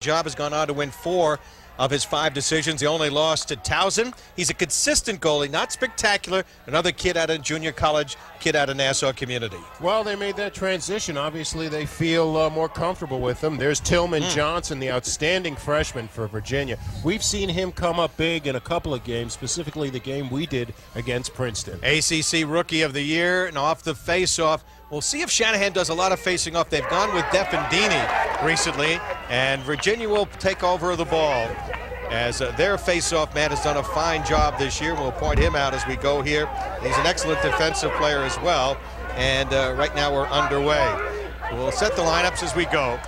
Job has gone on to win 4 of his 5 decisions. He only lost to Towson. He's a consistent goalie, not spectacular. Another kid out of junior college, kid out of Nassau Community. Well, they made that transition. Obviously, they feel more comfortable with him. There's Tillman Johnson, the outstanding freshman for Virginia. We've seen him come up big in a couple of games, specifically the game we did against Princeton. ACC Rookie of the Year, and off the face-off. We'll see if Shanahan does a lot of facing off. They've gone with Defendini recently, and Virginia will take over the ball as their face-off man has done a fine job this year. We'll point him out as we go here. He's an excellent defensive player as well, and right now we're underway. We'll set the lineups as we go.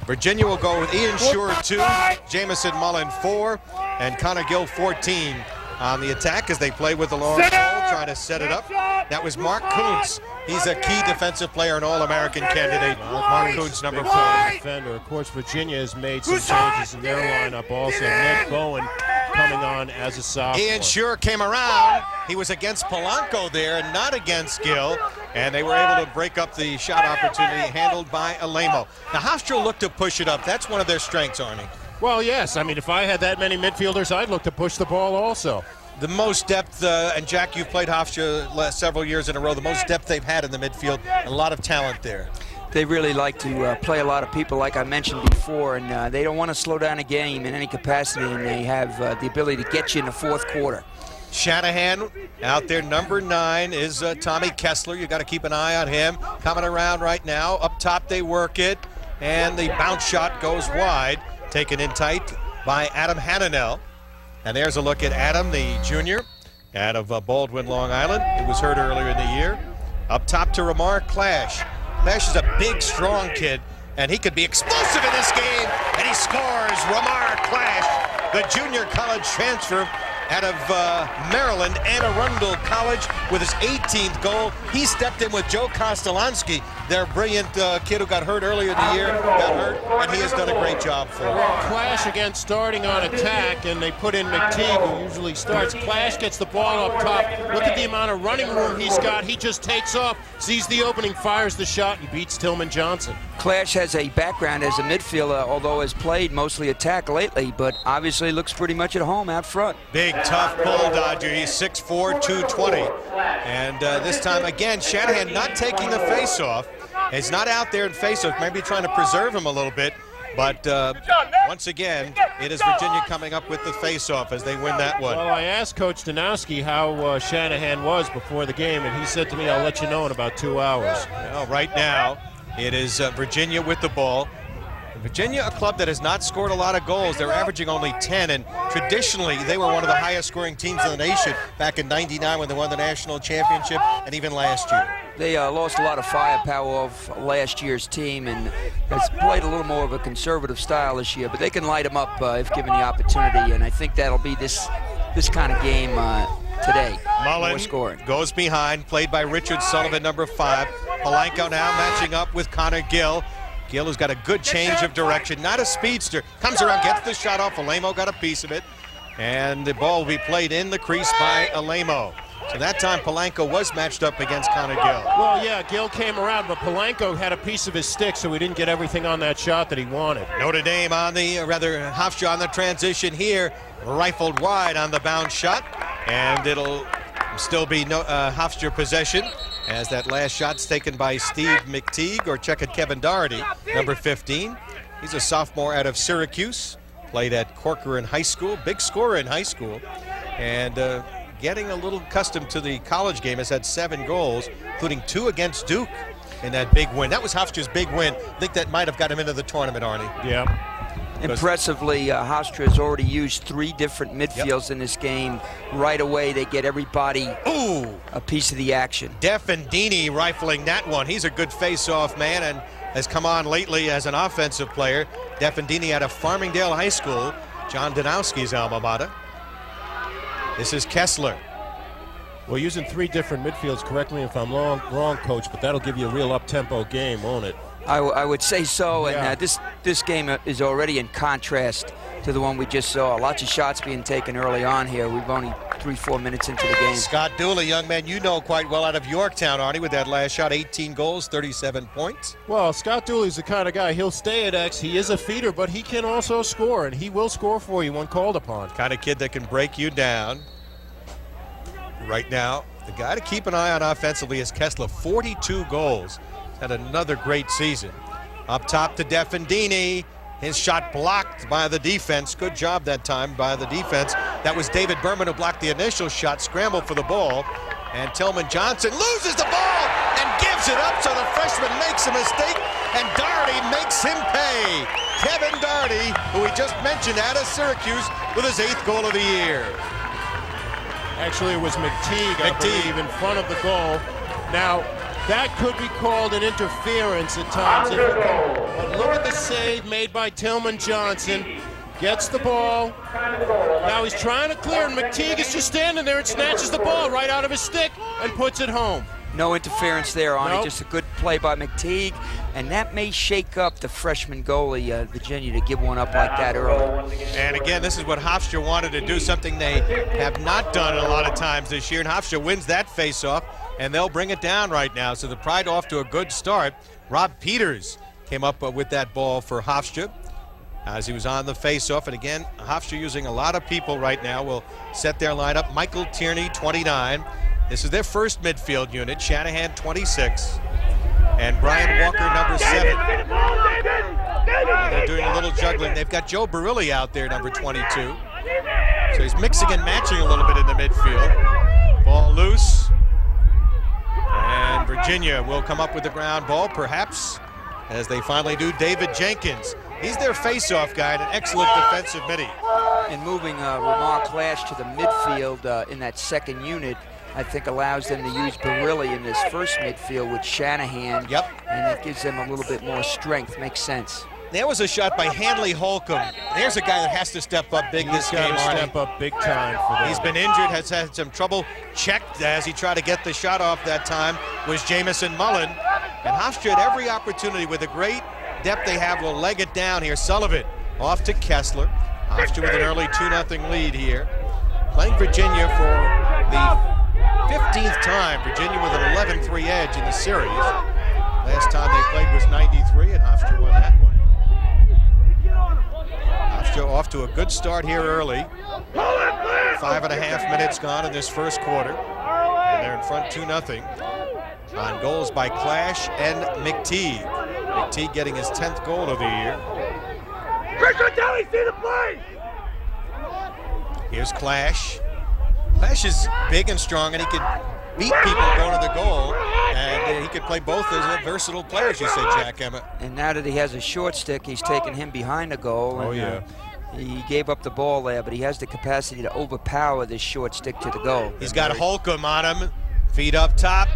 Virginia will go with Ian Shore 2, Jamison Mullen 4, and Connor Gill 14 on the attack as they play with the long ball, trying to set it up. That was Mark Kuntz. He's a key defensive player, an All-American candidate. Mark Kuntz, number 4. Defender. Of course, Virginia has made some changes in their lineup also. Ned Bowen coming on as a sophomore. Ian Shore came around. He was against Polanco there and not against Gill. And they were able to break up the shot opportunity handled by Alemo. Now, Hofstra looked to push it up. That's one of their strengths, Arnie. Well, yes. I mean, if I had that many midfielders, I'd look to push the ball also. The most depth, and Jack, you've played Hofstra last several years in a row, the most depth they've had in the midfield, a lot of talent there. They really like to play a lot of people, like I mentioned before, and they don't want to slow down a game in any capacity, and they have the ability to get you in the fourth quarter. Shanahan out there, number 9 is Tommy Kessler. You got to keep an eye on him. Coming around right now. Up top they work it, and the bounce shot goes wide. Taken in tight by Adam Hananel. And there's a look at Adam, the junior, out of Baldwin, Long Island. He was hurt earlier in the year. Up top to Ramar Clash. Clash is a big, strong kid, and he could be explosive in this game, and he scores. Ramar Clash, the junior college transfer out of Maryland, Anne Arundel College, with his 18th goal. He stepped in with Joe Kostolansky, their brilliant kid who got hurt earlier in the year, got hurt, and he has done a great job for him. Clash again starting on attack, and they put in McTeague, who usually starts. Clash gets the ball up top. Look at the amount of running room he's got. He just takes off, sees the opening, fires the shot, and beats Tillman Johnson. Clash has a background as a midfielder, although has played mostly attack lately, but obviously looks pretty much at home out front. Big, tough bull dodger. He's 6'4", 220. And this time, again, Shanahan not taking the face-off. He's not out there in face-off, maybe trying to preserve him a little bit. But once again, it is Virginia coming up with the face-off as they win that one. Well, I asked Coach Danowski how Shanahan was before the game, and he said to me, I'll let you know in about 2 hours. Well, right now, it is Virginia with the ball. Virginia, a club that has not scored a lot of goals. They're averaging only 10, and traditionally they were one of the highest scoring teams in the nation back in '99 when they won the national championship, and even last year. They lost a lot of firepower of last year's team and has played a little more of a conservative style this year, but they can light them up if given the opportunity, and I think that'll be this kind of game today. Mullen goes behind, played by Richard Sullivan, number 5. Polanco now matching up with Connor Gill. Gill has got a good change of direction, not a speedster. Comes around, gets the shot off. Alemo got a piece of it. And the ball will be played in the crease by Alemo. So that time Polanco was matched up against Connor Gill. Well, yeah, Gill came around, but Polanco had a piece of his stick, so he didn't get everything on that shot that he wanted. Notre Dame on the, Hofstra on the transition here. Rifled wide on the bounce shot. And it'll still be Hofstra possession, as that last shot's taken by Steve McTeague, or check it, Kevin Doherty, number 15. He's a sophomore out of Syracuse, played at Corcoran High School, big scorer in high school, and getting a little accustomed to the college game, has had 7 goals, including 2 against Duke in that big win. That was Hofstra's big win. I think that might have got him into the tournament, Arnie. Yeah. Impressively, Hofstra has already used 3 different midfields in this game. Right away, they get everybody a piece of the action. Defendini rifling that one. He's a good face-off man and has come on lately as an offensive player. Defendini out of Farmingdale High School, John Danowski's alma mater. This is Kessler. Well, using 3 different midfields, correct me if I'm wrong, Coach, but that'll give you a real up-tempo game, won't it? I would say so, yeah. And this game is already in contrast to the one we just saw. Lots of shots being taken early on here. We've only 3-4 minutes into the game. Scott Dooley, young man you know quite well out of Yorktown, Arnie, with that last shot, 18 goals, 37 points. Well, Scott Dooley's the kind of guy, he'll stay at X. He is a feeder, but he can also score, and he will score for you when called upon. Kind of kid that can break you down. Right now, the guy to keep an eye on offensively is Kessler, 42 goals. Had another great season. Up top to Defendini. His shot blocked by the defense. Good job that time by the defense. That was David Berman who blocked the initial shot, scrambled for the ball. And Tillman Johnson loses the ball and gives it up, so the freshman makes a mistake, and Doherty makes him pay. Kevin Doherty, who we just mentioned out of Syracuse, with his 8th goal of the year. Actually, it was McTeague, I believe, in front of the goal. Now, that could be called an interference at times. But look at the save made by Tillman Johnson. Gets the ball. Now he's trying to clear, and McTeague is just standing there and snatches the ball right out of his stick and puts it home. No interference there, Arnie. Nope. Just a good play by McTeague, and that may shake up the freshman goalie, Virginia, to give one up like that early. And again, this is what Hofstra wanted to do, something they have not done a lot of times this year, and Hofstra wins that face-off, and they'll bring it down right now. So the Pride off to a good start. Rob Peters came up with that ball for Hofstra as he was on the face-off. And again, Hofstra using a lot of people right now. Will set their lineup. Michael Tierney, 29. This is their first midfield unit. Shanahan, 26. And Brian Walker, number 7. And they're doing a little juggling. They've got Joe Barilli out there, number 22. So he's mixing and matching a little bit in the midfield. Ball loose. And Virginia will come up with the ground ball, perhaps, as they finally do. David Jenkins. He's their face-off guy and an excellent defensive midi. And moving Ramar Clash to the midfield in that second unit, I think allows them to use Barilli in this first midfield with Shanahan. Yep. And it gives them a little bit more strength. Makes sense. There was a shot by Hanley Holcomb. There's a guy that has to step up big this game. Step up big time for them. He's been injured, has had some trouble. Checked as he tried to get the shot off that time was Jamison Mullen. And Hofstra at every opportunity with the great depth they have will leg it down here. Sullivan off to Kessler. Hofstra with an early 2-0 lead here. Playing Virginia for the 15th time. Virginia with an 11-3 edge in the series. Last time they played was 93, and Hofstra won that one. Hofstra off to a good start here early. 5.5 minutes gone in this first quarter. And they're in front 2-0 on goals by Clash and McTeague. McTeague getting his 10th goal of the year. Here's Clash. Clash is big and strong, and he can beat people going to the goal, and he could play both as a versatile player, as you say, Jack Emmett. And now that he has a short stick, he's taken him behind the goal. Oh, and, yeah. He gave up the ball there, but he has the capacity to overpower this short stick to the goal. He's got Holcomb on him, feet up top,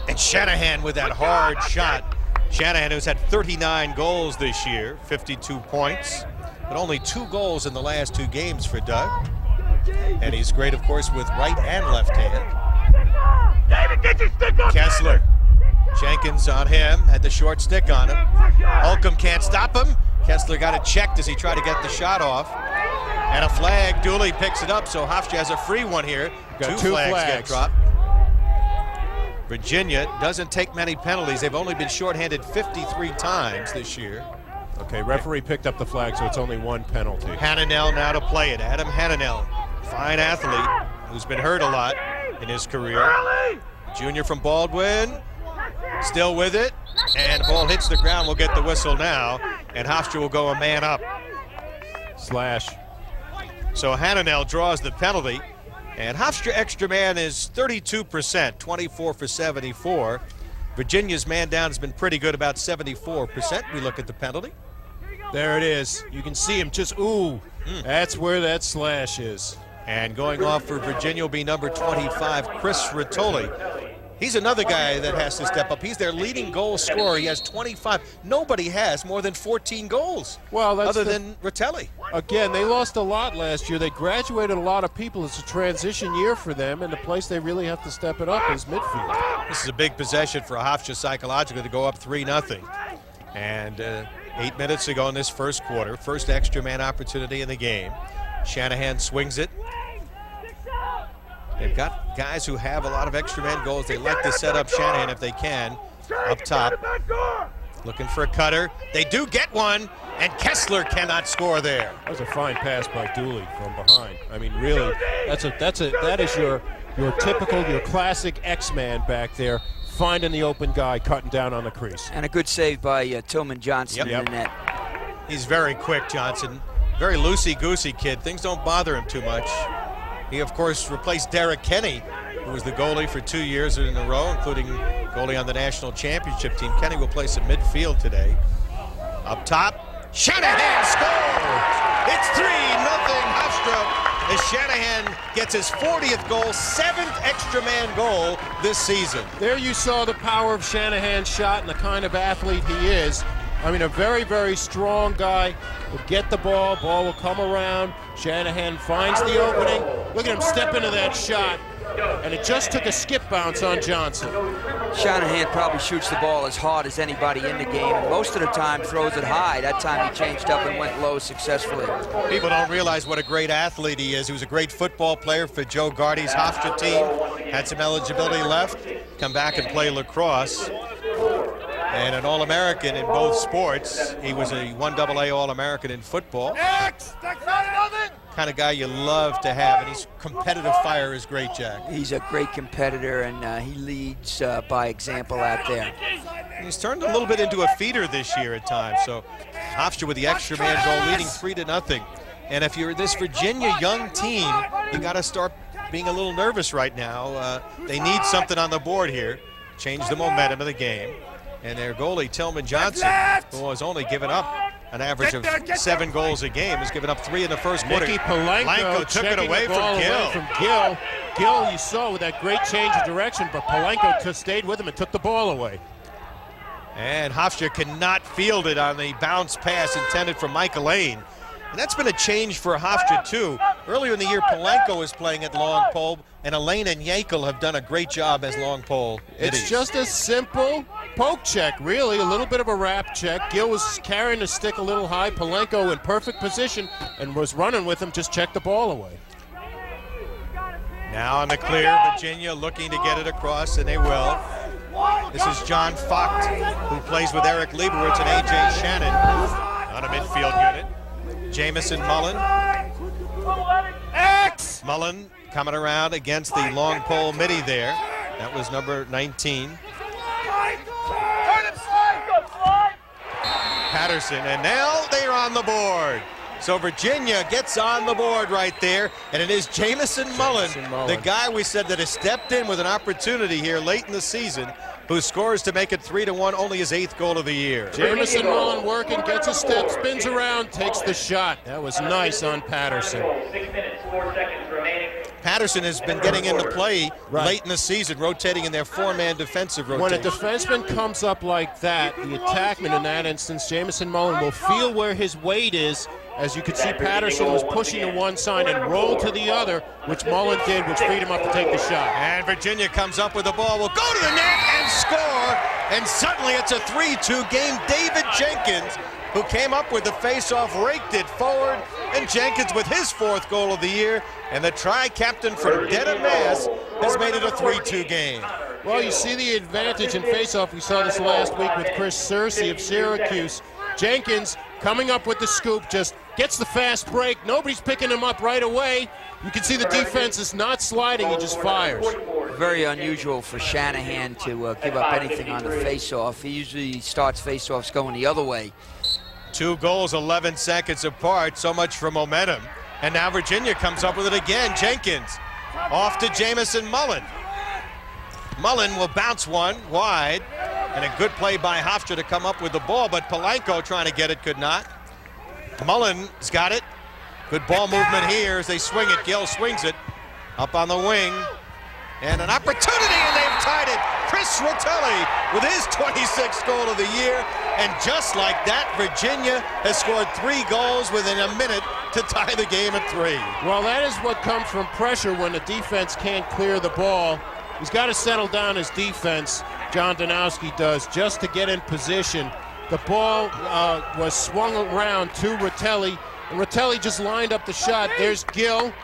and Shanahan with that hard shot. Shanahan, who's had 39 goals this year, 52 points, but only 2 goals in the last 2 games for Doug. And he's great, of course, with right and left hand. David, get your stick up! Kessler. Jenkins on him, had the short stick on him. Holcomb can't stop him. Kessler got it checked as he tried to get the shot off. And a flag. Dooley picks it up, so Hofstra has a free one here. Got two two flags flags get dropped. Virginia doesn't take many penalties. They've only been shorthanded 53 times this year. Okay, referee picked up the flag, so it's only 1 penalty. Hananel now to play it. Adam Hananel, fine athlete who's been hurt a lot in his career. Junior from Baldwin, still with it, and the ball hits the ground. We'll get the whistle now, and Hofstra will go a man up. Slash. So Hananel draws the penalty, and Hofstra extra man is 32%, 24 for 74. Virginia's man down has been pretty good, about 74%. We look at the penalty. There it is. You can see him just, ooh, that's where that slash is. And going off for Virginia will be number 25, Chris Rattoli. He's another guy that has to step up. He's their leading goal scorer. He has 25. Nobody has more than 14 goals, well, that's other than Rattoli. Again, they lost a lot last year. They graduated a lot of people. It's a transition year for them, and the place they really have to step it up is midfield. This is a big possession for Hofstra psychologically to go up 3-0. And 8 minutes ago in this first quarter, first extra man opportunity in the game. Shanahan swings it. They've got guys who have a lot of extra man goals. They like to set up Shanahan if they can. Up top, looking for a cutter. They do get one, and Kessler cannot score there. That was a fine pass by Dooley from behind. I mean, really, that is your typical, your classic X-Man back there, finding the open guy, cutting down on the crease. And a good save by Tillman Johnson in the net. He's very quick, Johnson. Very loosey-goosey kid. Things don't bother him too much. He, of course, replaced Derek Kenny, who was the goalie for 2 years in a row, including goalie on the national championship team. Kenny will play some midfield today. Up top, Shanahan scores! It's 3-0 Hofstra as Shanahan gets his 40th goal, 7th extra man goal this season. There you saw the power of Shanahan's shot and the kind of athlete he is. I mean, a very, very strong guy will get the ball will come around. Shanahan finds the opening. Look at him step into that shot, and it just took a skip bounce on Johnson. Shanahan probably shoots the ball as hard as anybody in the game, and most of the time throws it high. That time he changed up and went low successfully. People don't realize what a great athlete he is. He was a great football player for Joe Gardy's Hofstra team. Had some eligibility left, come back and play lacrosse. And an All-American in both sports. He was a 1AA All-American in football. Kind of guy you love to have, and his competitive fire is great, Jack. He's a great competitor, and he leads by example out there. He's turned a little bit into a feeder this year at times. So Hofstra with the extra man goal, leading 3-0. And if you're this Virginia young team, you got to start being a little nervous right now. They need something on the board here, change the momentum of the game. And their goalie, Tillman Johnson, who has only given up an average of 7 goals a game, has given up 3 in the first quarter. Palenko took it away from Gill. Gill, you saw with that great change of direction, but Palenko stayed with him and took the ball away. And Hofstra cannot field it on the bounce pass intended for Michael Lane. And that's been a change for Hofstra, too. Earlier in the year, Palenko was playing at long pole, and Elaine and Yankel have done a great job as long pole. It's just a simple poke check, really, a little bit of a wrap check. Gill was carrying the stick a little high. Palenko in perfect position and was running with him, just checked the ball away. Now on the clear, Virginia looking to get it across, and they will. This is John Focht, who plays with Eric Leibowitz and A.J. Shannon on a midfield unit. Jamison Mullen. Mullen coming around against the long pole midi there. That was number 19. Patterson, and now they're on the board. So Virginia gets on the board right there, and it is Jamison Mullen, the guy we said that has stepped in with an opportunity here late in the season, who scores to make it 3-1, only his 8th goal of the year. Jamison Mullen working, gets a step, spins around, takes the shot. That was nice on Patterson. 6 minutes, 4 seconds remaining. Patterson has been getting into play late in the season, rotating in their 4-man defensive rotation. When a defenseman comes up like that, the attackman in that instance, Jamison Mullen, will feel where his weight is. As you could see, Patterson was pushing to one side and rolled to the other, which Mullen did, which freed him up to take the shot. And Virginia comes up with the ball, will go to the net and score, and suddenly it's a 3-2 game. David Jenkins, who came up with the face-off, raked it forward, and Jenkins with his 4th goal of the year, and the tri-captain from Dedham, Mass. has made it a 3-2 game. Well, you see the advantage in face-off. We saw this last week with Chris Searcy of Syracuse. Jenkins coming up with the scoop, just gets the fast break. Nobody's picking him up right away. You can see the defense is not sliding, he just fires. Very unusual for Shanahan to give up anything on the face-off. He usually starts face-offs going the other way. 2 goals, 11 seconds apart, so much for momentum. And now Virginia comes up with it again. Jenkins off to Jamison Mullen. Mullen will bounce one wide, and a good play by Hofstra to come up with the ball, but Palenko trying to get it could not. Mullen's got it. Good ball movement here as they swing it. Gill swings it up on the wing. And an opportunity, and they've tied it. Chris Rotelli with his 26th goal of the year. And just like that, Virginia has scored 3 goals within a minute to tie the game at 3. Well, that is what comes from pressure when the defense can't clear the ball. He's got to settle down his defense, John Danowski does, just to get in position. The ball was swung around to Rotelli, and Rotelli just lined up the shot. There's Gill.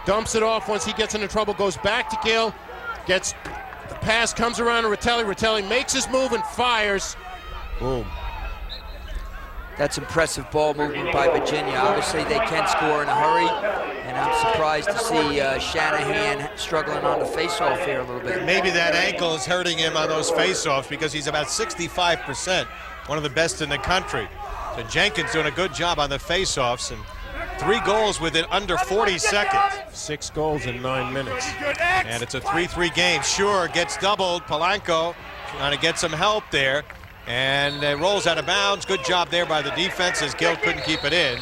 dumps it off once he gets into trouble, goes back to Gill, gets the pass, comes around to Ratelli. Ratelli makes his move and fires. Boom. That's impressive ball movement by Virginia. Obviously, they can score in a hurry, and I'm surprised to see Shanahan struggling on the face-off here a little bit. Maybe that ankle is hurting him on those face-offs because he's about 65%, one of the best in the country. So Jenkins doing a good job on the face-offs, and 3 goals within under 40 seconds. 6 goals in 9 minutes. And it's a 3-3 game. Sure gets doubled. Polanco trying to get some help there. And rolls out of bounds. Good job there by the defense as Gill couldn't keep it in.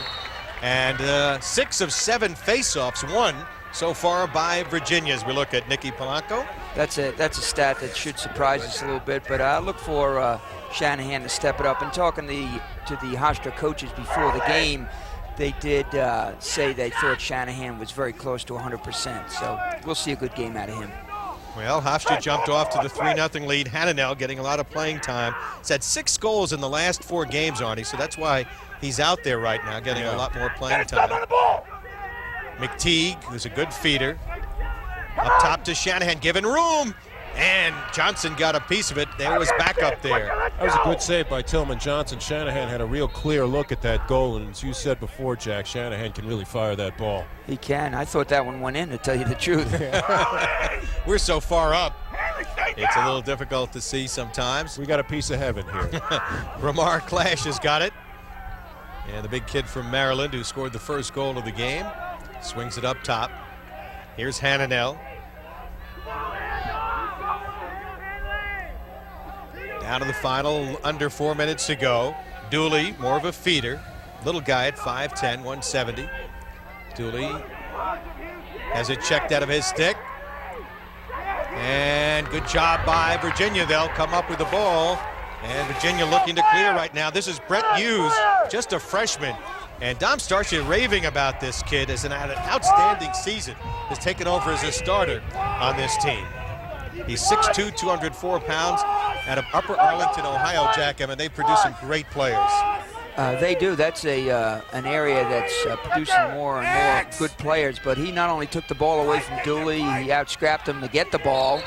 And 6 of 7 face-offs won so far by Virginia as we look at Nicky Polanco. That's a stat that should surprise us a little bit, but I look for Shanahan to step it up. And talking to the Hofstra coaches before the game, they did say they thought Shanahan was very close to 100%. So we'll see a good game out of him. Well, Hofstra jumped off to the 3-0 lead. Hananel getting a lot of playing time. He's had 6 goals in the last 4 games, Arnie, so that's why he's out there right now, getting a lot more playing time. McTeague, who's a good feeder. Up top to Shanahan, given room. And Johnson got a piece of it. There was backup there. That was a good save by Tillman Johnson. Shanahan had a real clear look at that goal, and as you said before, Jack, Shanahan can really fire that ball. He can. I thought that one went in, to tell you the truth. We're so far up, it's a little difficult to see sometimes. We got a piece of heaven here. Ramar Clash has got it. And the big kid from Maryland who scored the first goal of the game swings it up top. Here's Hananel. Down to the final, under 4 minutes to go. Dooley, more of a feeder. Little guy at 5'10", 170. Dooley has it checked out of his stick. And good job by Virginia. They'll come up with the ball. And Virginia looking to clear right now. This is Brett Hughes, just a freshman. And Dom Starship raving about this kid as an outstanding season. Has taken over as a starter on this team. He's 6'2", 204 pounds, out of Upper Arlington, Ohio, Jack, and they produce some great players. They do. That's an area that's producing more and more good players. But he not only took the ball away from Dooley, he out-scrapped him to get the ball,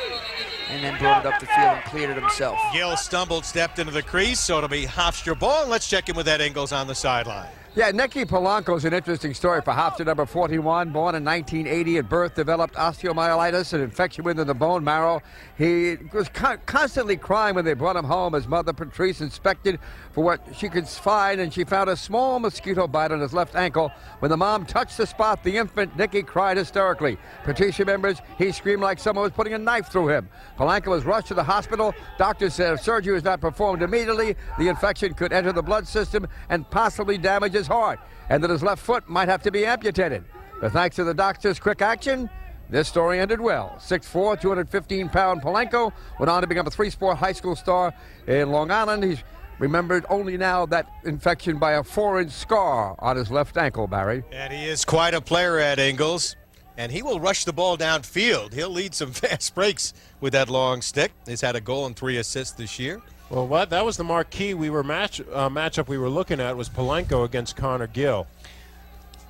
and then brought it up the field and cleared it himself. Gill stumbled, stepped into the crease, so it'll be Hofstra ball. And let's check in with Ed Ingles on the sideline. Yeah, Nicky Polanco is an interesting story for Hofstra, number 41, born in 1980. At birth, developed osteomyelitis, an infection within the bone marrow. He was constantly crying when they brought him home. His mother, Patrice, inspected for what she could find, and she found a small mosquito bite on his left ankle. When the mom touched the spot, the infant, Nicky, cried hysterically. Patrice remembers he screamed like someone was putting a knife through him. Polanco was rushed to the hospital. Doctors said if surgery was not performed immediately, the infection could enter the blood system and possibly damage his heart, and that his left foot might have to be amputated. But thanks to the doctor's quick action, this story ended well. 6'4", 215-pound Polanco went on to become a 3-sport high school star in Long Island. He's remembered only now that infection by a 4-inch scar on his left ankle, Barry. And he is quite a player, Ed Ingles. And he will rush the ball downfield. He'll lead some fast breaks with that long stick. He's had a goal and 3 assists this year. Well, that was the marquee matchup we were looking at, was Polanco against Connor Gill.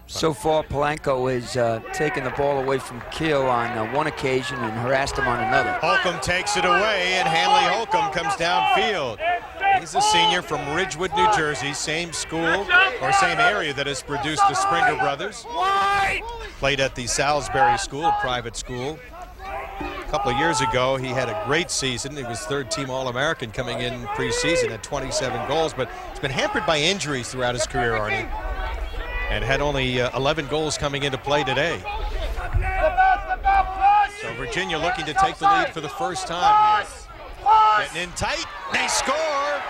So far, Polanco has taken the ball away from Gill on one occasion and harassed him on another. Holcomb takes it away, and Hanley Holcomb comes downfield. He's a senior from Ridgewood, New Jersey, same school or same area that has produced the Springer brothers. Played at the Salisbury School, a private school. A couple of years ago, he had a great season. He was third-team All-American coming in preseason at 27 goals, but he's been hampered by injuries throughout his career, Arnie, and had only 11 goals coming into play today. So Virginia looking to take the lead for the first time here. Getting in tight, they score!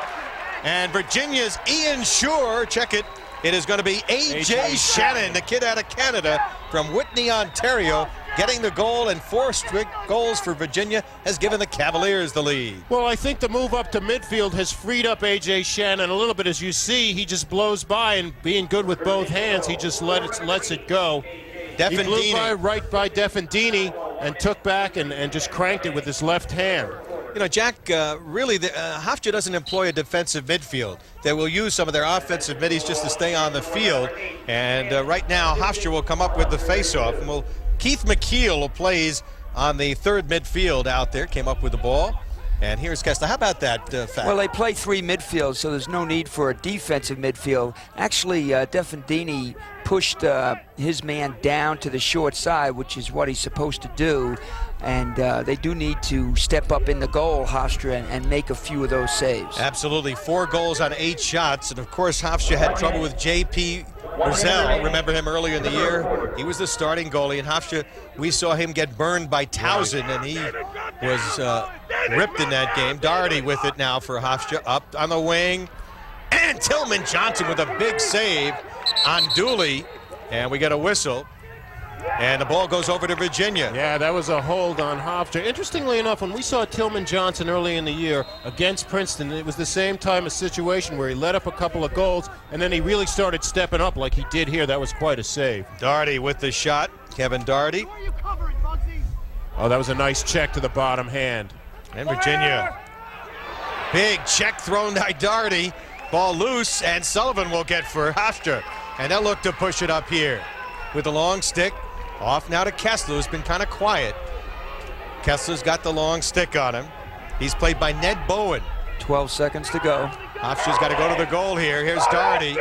And Virginia's Ian Shore, check it, it is going to be A.J. Shannon, the kid out of Canada from Whitney, Ontario, getting the goal, and 4 strict goals for Virginia has given the Cavaliers the lead. Well, I think the move up to midfield has freed up A.J. Shannon a little bit. As you see, he just blows by, and being good with both hands, he just lets it go. He blew right by Defendini and took back and just cranked it with his left hand. You know, Jack, really, Hofstra doesn't employ a defensive midfield. They will use some of their offensive middies just to stay on the field. And right now, Hofstra will come up with the face-off, and we'll Keith McKeel, who plays on the third midfield out there, came up with the ball. And here's Kessler. How about that fact? Well, they play 3 midfields, so there's no need for a defensive midfield. Actually, Defendini pushed his man down to the short side, which is what he's supposed to do. And they do need to step up in the goal, Hofstra, and make a few of those saves. Absolutely. 4 goals on 8 shots. And, of course, Hofstra had trouble with J.P. Brazell. Remember him earlier in the year? He was the starting goalie. And Hofstra, we saw him get burned by Towson, and he was ripped in that game. Doherty with it now for Hofstra. Up on the wing. And Tillman Johnson with a big save on Dooley. And we get a whistle. And the ball goes over to Virginia. Yeah, that was a hold on Hofstra. Interestingly enough, when we saw Tillman Johnson early in the year against Princeton, it was the same time a situation where he let up a couple of goals, and then he really started stepping up like he did here. That was quite a save. Doherty with the shot. Kevin Doherty. Oh, that was a nice check to the bottom hand. And Virginia. Big check thrown by Doherty. Ball loose, and Sullivan will get for Hofstra. And they'll look to push it up here with a long stick. Off now to Kessler, who's been kind of quiet. Kessler's got the long stick on him. He's played by Ned Bowen. 12 seconds to go. Hofstra's got to go to the goal here. Here's Doherty.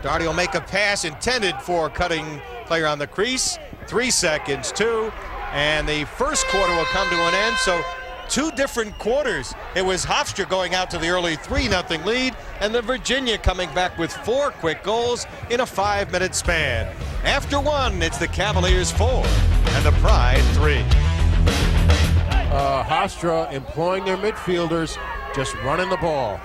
Doherty will make a pass intended for cutting player on the crease. 3 seconds, 2. And the first quarter will come to an end. So 2 different quarters. It was Hofstra going out to the early 3-0 lead, and the Virginia coming back with 4 quick goals in a 5-minute span. After 1, it's the Cavaliers 4 and the Pride 3. Hofstra employing their midfielders, just running the ball.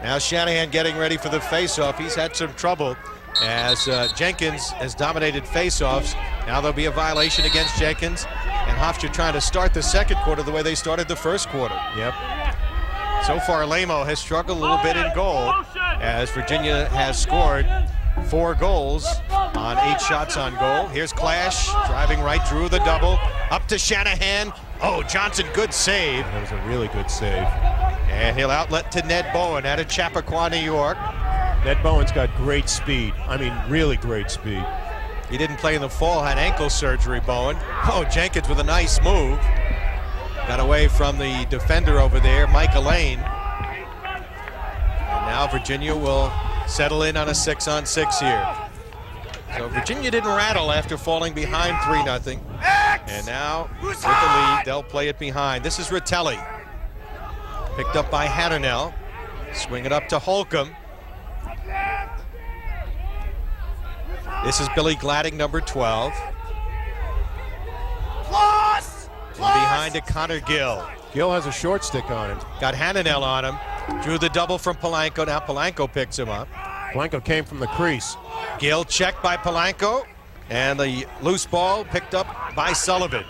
Now Shanahan getting ready for the face-off. He's had some trouble as Jenkins has dominated face-offs. Now there'll be a violation against Jenkins. And Hofstra trying to start the second quarter the way they started the first quarter. Yep. So far, Lamo has struggled a little bit in goal as Virginia has scored 4 goals on 8 shots on goal. Here's Clash driving right through the double. Up to Shanahan. Oh, Johnson, good save. That was a really good save. And he'll outlet to Ned Bowen out of Chappaqua, New York. Ned Bowen's got great speed. I mean, really great speed. He didn't play in the fall, had ankle surgery, Bowen. Oh, Jenkins with a nice move. Got away from the defender over there, Mike Elaine. And now Virginia will settle in on a 6-on-6 here. So Virginia didn't rattle after falling behind 3-0. And now, with the lead, they'll play it behind. This is Ritelli. Picked up by Hannanel. Swing it up to Holcomb. This is Billy Gladding, number 12. And behind to Connor Gill. Gill has a short stick on him. Got Hannanel on him. Drew the double from Polanco. Now Polanco picks him up. Polanco came from the crease. Gill checked by Polanco. And the loose ball picked up by Sullivan.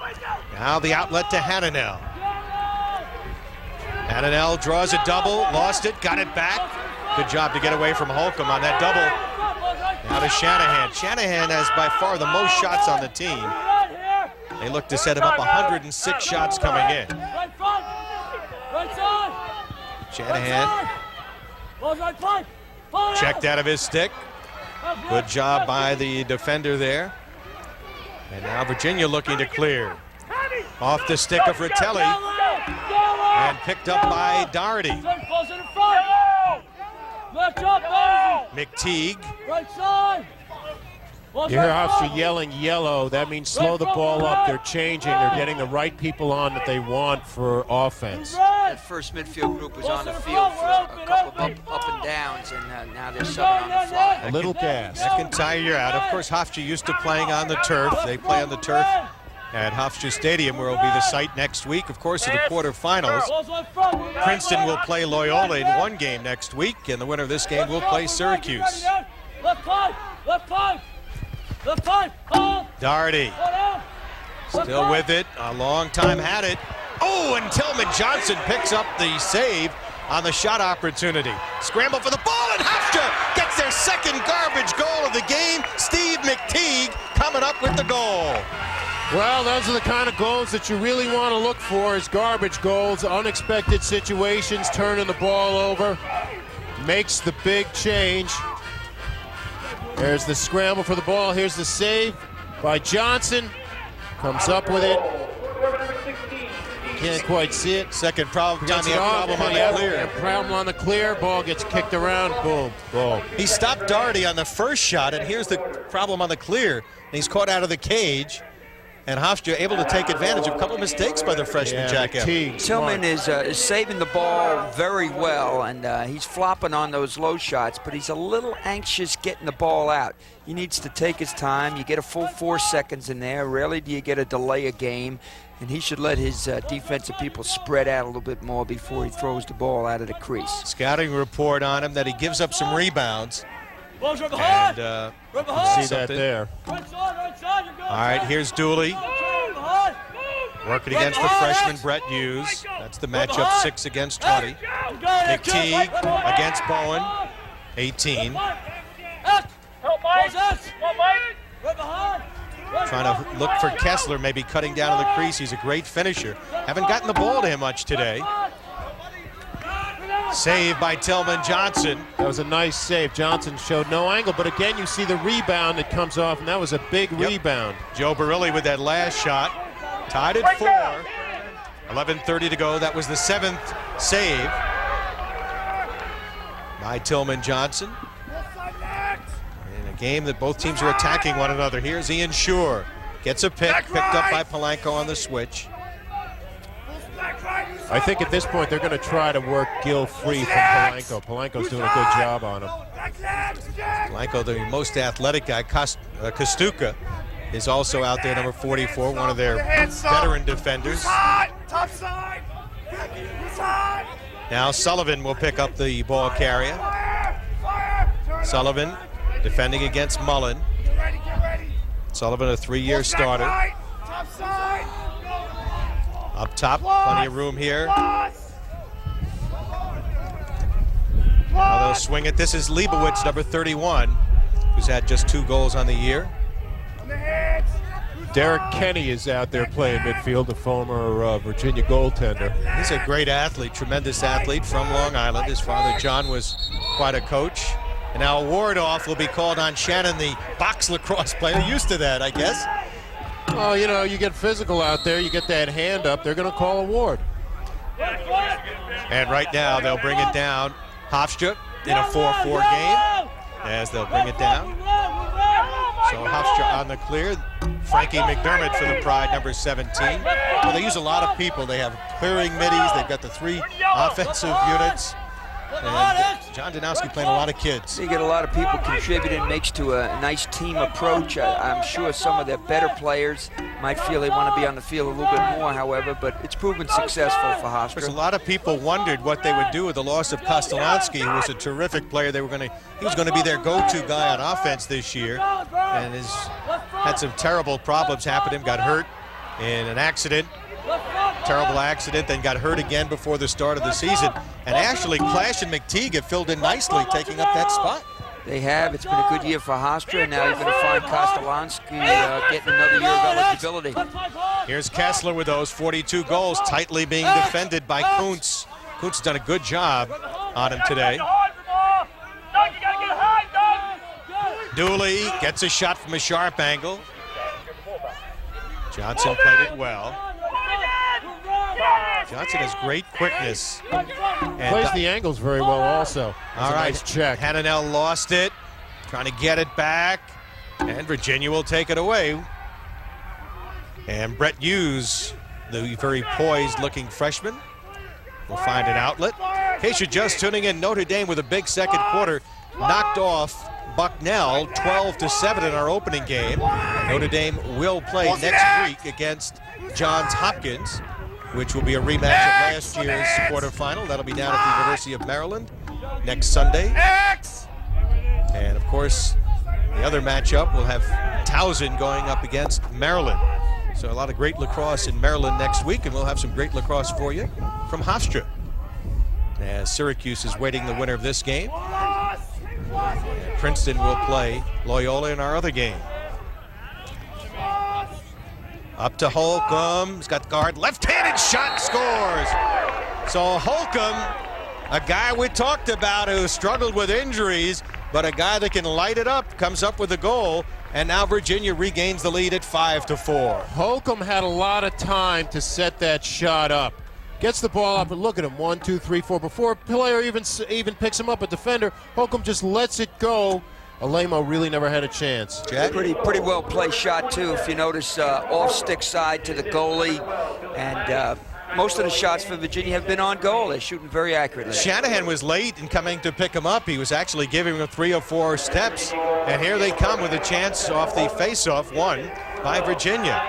Now the outlet to Hannanel. Hannanel draws a double. Lost it. Got it back. Good job to get away from Holcomb on that double. Now to Shanahan. Shanahan has by far the most shots on the team. They look to set him up 106 shots coming in. Shanahan checked out of his stick. Good job by the defender there. And now Virginia looking to clear. Off the stick of Ritelli. And picked up by Doherty. McTeague. You hear Hofstra yelling yellow. That means slow the ball up. They're changing. They're getting the right people on that they want for offense. That first midfield group was on the field for a couple of up and downs, and now they're subbing on the fly. A little gas. That can tire you out. Of course, Hofstra used to playing on the turf. They play on the turf at Hofstra Stadium, where will be the site next week, of course, in the quarterfinals. Princeton will play Loyola in one game next week, and the winner of this game will play Syracuse. Doherty still with it. A long time had it. Oh, and Tillman Johnson picks up the save on the shot opportunity. Scramble for the ball, and Hofstra gets their second garbage goal of the game. Steve McTeague coming up with the goal. Well, those are the kind of goals that you really want to look for, is garbage goals, unexpected situations, turning the ball over, makes the big change. There's the scramble for the ball. Here's the save. by Johnson. Comes up with it. Can't quite see it. Second problem. Gets Tommy it had a off. problem on Yeah, the clear. problem on the clear. Ball gets kicked around. Boom. Goal. He stopped Doherty on the first shot, and here's the problem on the clear. And he's caught out of the cage. And Hofstra able to take advantage of a couple of mistakes by the freshman Jack Evans. Tillman is saving the ball very well, and he's flopping on those low shots, but he's a little anxious getting the ball out. He needs to take his time. You get a full 4 seconds in there. Rarely do you get a delay a game, and he should let his defensive people spread out a little bit more before he throws the ball out of the crease. Scouting report on him that he gives up some rebounds. And see that there. All right, here's Dooley working against the freshman Brett Hughes. That's the matchup, 6 against 20. McTeague against Bowen, 18. Trying to look for Kessler, maybe cutting down to the crease. He's a great finisher. Haven't gotten the ball to him much today. Save by Tillman Johnson. That was a nice save. Johnson showed no angle, but again, you see the rebound that comes off, and that was a big rebound. Joe Barilli with that last shot. Tied at 4. 11:30 to go. That was the 7th save by Tillman Johnson. In a game that both teams are attacking one another. Here's Ian Shore. Gets a pick, picked up by Polanco on the switch. I think at this point they're going to try to work Gill free from Polanco. Polanco's doing a good job on him. Polanco, the most athletic guy, Kostuka, is also out there, number 44, one of their veteran defenders. Now Sullivan will pick up the ball carrier. Sullivan defending against Mullen. Sullivan, a 3-year starter. Up top, plenty of room here. Now they'll swing it. This is Leibowitz, number 31, who's had just 2 goals on the year. Derek Kenny is out there playing midfield, the former Virginia goaltender. He's a great athlete, tremendous athlete from Long Island. His father, John, was quite a coach. And now a ward-off will be called on Shannon, the box lacrosse player. Used to that, I guess. Well, you know, you get physical out there, you get that hand up, they're going to call a ward. And right now they'll bring it down. Hofstra in a 4-4 game as they'll bring it down. So Hofstra on the clear. Frankie McDermott for the Pride, number 17. Well, they use a lot of people. They have clearing middies. They've got the 3 offensive units. And John Danowski playing a lot of kids. You get a lot of people contributing, makes to a nice team approach. I'm sure some of the better players might feel they want to be on the field a little bit more, however, but it's proven successful for There's a Hofstra. lot of people wondered what they would do with the loss of Kostolansky, who was a terrific player. He was going to be their go-to guy on offense this year, and has had some terrible problems happen to him. Got hurt in an accident. Terrible accident, then got hurt again before the start of the season. And actually, Clash and McTeague have filled in nicely, taking up that spot. They have. It's been a good year for Hofstra, and now you're going to find Kostolansky getting another year of eligibility. Here's Kessler with those 42 goals, tightly being defended by Kuntz. Kuntz has done a good job on him today. Dooley gets a shot from a sharp angle. Johnson played it well. Johnson has great quickness. And Plays the angles very well also. all right, nice check. Hananel lost it, trying to get it back, and Virginia will take it away. And Brett Hughes, the very poised-looking freshman, will find an outlet. In case you're just tuning in, Notre Dame with a big second quarter knocked off Bucknell 12-7 in our opening game. Notre Dame will play next week against Johns Hopkins, which will be a rematch of last year's quarterfinal. That'll be down at the University of Maryland next Sunday. And of course, the other matchup will have Towson going up against Maryland. So a lot of great lacrosse in Maryland next week, and we'll have some great lacrosse for you from Hofstra, as Syracuse is waiting the winner of this game. And Princeton will play Loyola in our other game. Up to Holcomb, he's got the guard, left-handed shot, scores. So Holcomb, a guy we talked about who struggled with injuries, but a guy that can light it up comes up with a goal, and now Virginia regains the lead at 5-4. Holcomb had a lot of time to set that shot up. Gets the ball up, and look at him, 1, 2, 3, 4. Before a player even picks him up, a defender, Holcomb just lets it go. Alemo really never had a chance. Jack? Pretty well placed shot too. If you notice, off stick side to the goalie, and most of the shots for Virginia have been on goal. They're shooting very accurately. Shanahan was late in coming to pick him up. He was actually giving him 3 or 4 steps, and here they come with a chance off the face-off, won by Virginia.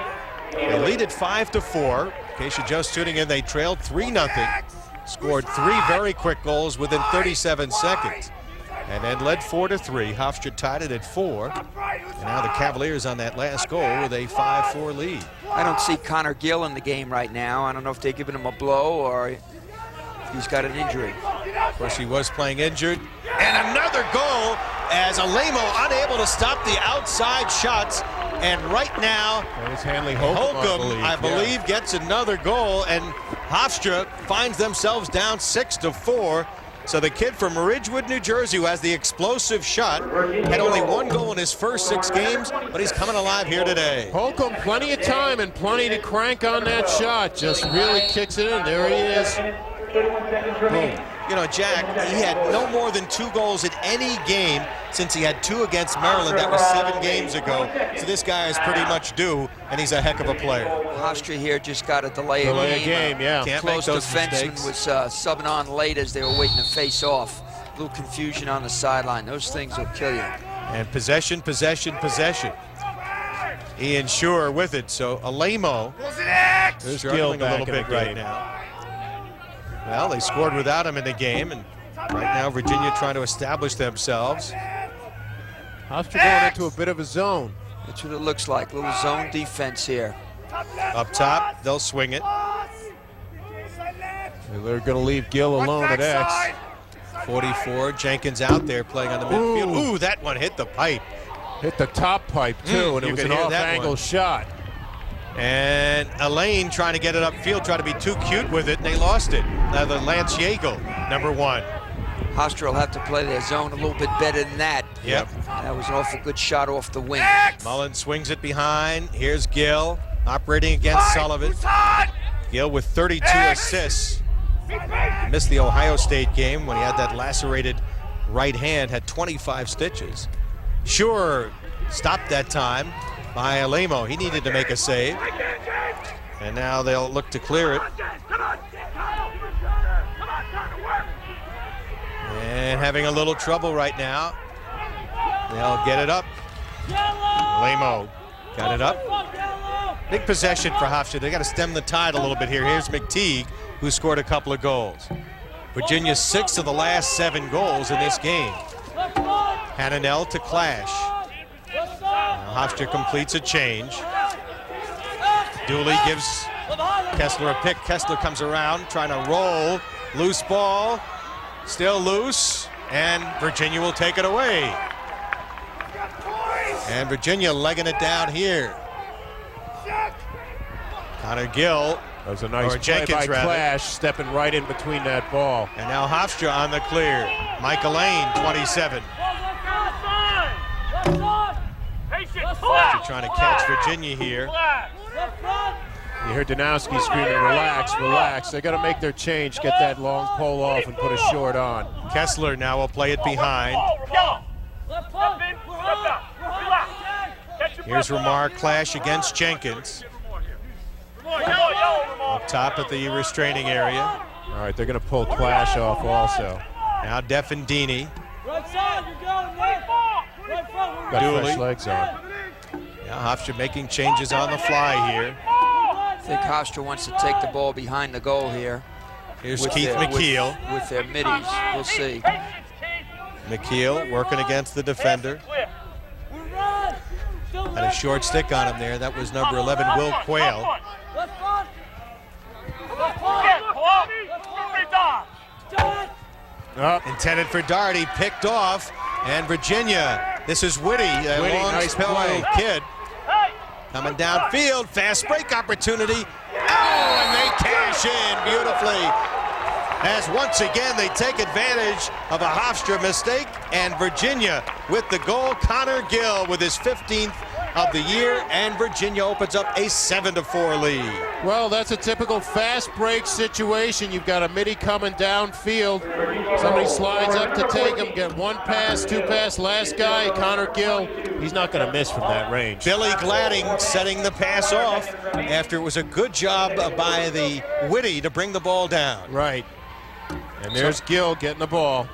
They lead at 5-4. In case you're just tuning in, they trailed 3-0. Scored 3 very quick goals within 37 seconds. And then led 4-3. Hofstra tied it at 4. And now the Cavaliers on that last goal with a 5-4 lead. I don't see Connor Gill in the game right now. I don't know if they're giving him a blow or if he's got an injury. Of course, he was playing injured. And another goal as Alemo unable to stop the outside shots. And right now, it's Hanley Holcomb, I believe gets another goal. And Hofstra finds themselves down 6-4. So the kid from Ridgewood, New Jersey, who has the explosive shot, had only 1 goal in his first 6 games, but he's coming alive here today. Holcomb, plenty of time and plenty to crank on that shot. Just really kicks it in. There he is. Boom. You know, Jack, he had no more than 2 goals in any game since he had 2 against Maryland. That was 7 games ago. So this guy is pretty much due, and he's a heck of a player. Hofstra here just got a delay of game. Yeah. Can't Close make those defenseman mistakes. was subbing on late as they were waiting to face off. A little confusion on the sideline. Those things will kill you. And possession. Ian Schur with it. So Alemo is struggling a little bit right now. Well, they scored without him in the game, and right now Virginia trying to establish themselves. Hofstra going into a bit of a zone. That's what it looks like. A little zone defense here. Up top, they'll swing it. They're going to leave Gill alone at X. 44, Jenkins out there playing on the midfield. Ooh, that one hit the pipe. Hit the top pipe, too, and you it was could an hear that off-angle one. shot. And Elaine trying to get it upfield, trying to be too cute with it, and they lost it. Now the Lance Yeagle, number 1. Hofstra will have to play their zone a little bit better than that. Yep. That was an awful good shot off the wing. Mullen swings it behind. Here's Gill operating against Sullivan. Gill with 32 assists. Missed the Ohio State game when he had that lacerated right hand, had 25 stitches. Sure, stopped that time by Alemo. He needed to make a save. And now they'll look to clear it. And having a little trouble right now. They'll get it up. Alemo got it up. Big possession for Hofstra. They got to stem the tide a little bit here. Here's McTeague, who scored a couple of goals. Virginia's 6 of the last 7 goals in this game. Hananel to Clash. Now Hofstra completes a change. Dooley gives Kessler a pick. Kessler comes around, trying to roll. Loose ball, still loose, and Virginia will take it away. And Virginia legging it down here. Connor Gill. That was a nice play Jenkins, by rather. Clash, stepping right in between that ball. And now Hofstra on the clear. Michael Lane, 27. Hofstra trying to catch Virginia here. You hear Danowski screaming, relax, relax. They got to make their change, get that long pole off and put a short on. Kessler now will play it behind. Here's Ramar Clash against Jenkins. Up top at the restraining area. All right, they're going to pull Clash off also. Now Defendini. Got Dooley. fresh legs on. Now Hofstra making changes on the fly here. I think Hofstra wants to take the ball behind the goal here. Here's with Keith their- McKeel. With their middies. We'll see. McKeel working against the defender. Had a short stick on him there. That was number 11, Will Quayle. Intended for Darty, picked off, and Virginia. This is Whitty, a Whitty, long nice spell play. kid. Coming downfield, fast break opportunity. Oh, and they cash in beautifully. as once again they take advantage of a Hofstra mistake, and Virginia with the goal. Connor Gill with his 15th of the year, and Virginia opens up a 7-4 lead. Well, that's a typical fast break situation. You've got a midi coming downfield. Somebody slides up to take him, get one pass, two pass, last guy, Connor Gill. He's not going to miss from that range. Billy Gladding setting the pass off after it was a good job by the Whitty to bring the ball down. Right. And there's Gill getting the ball.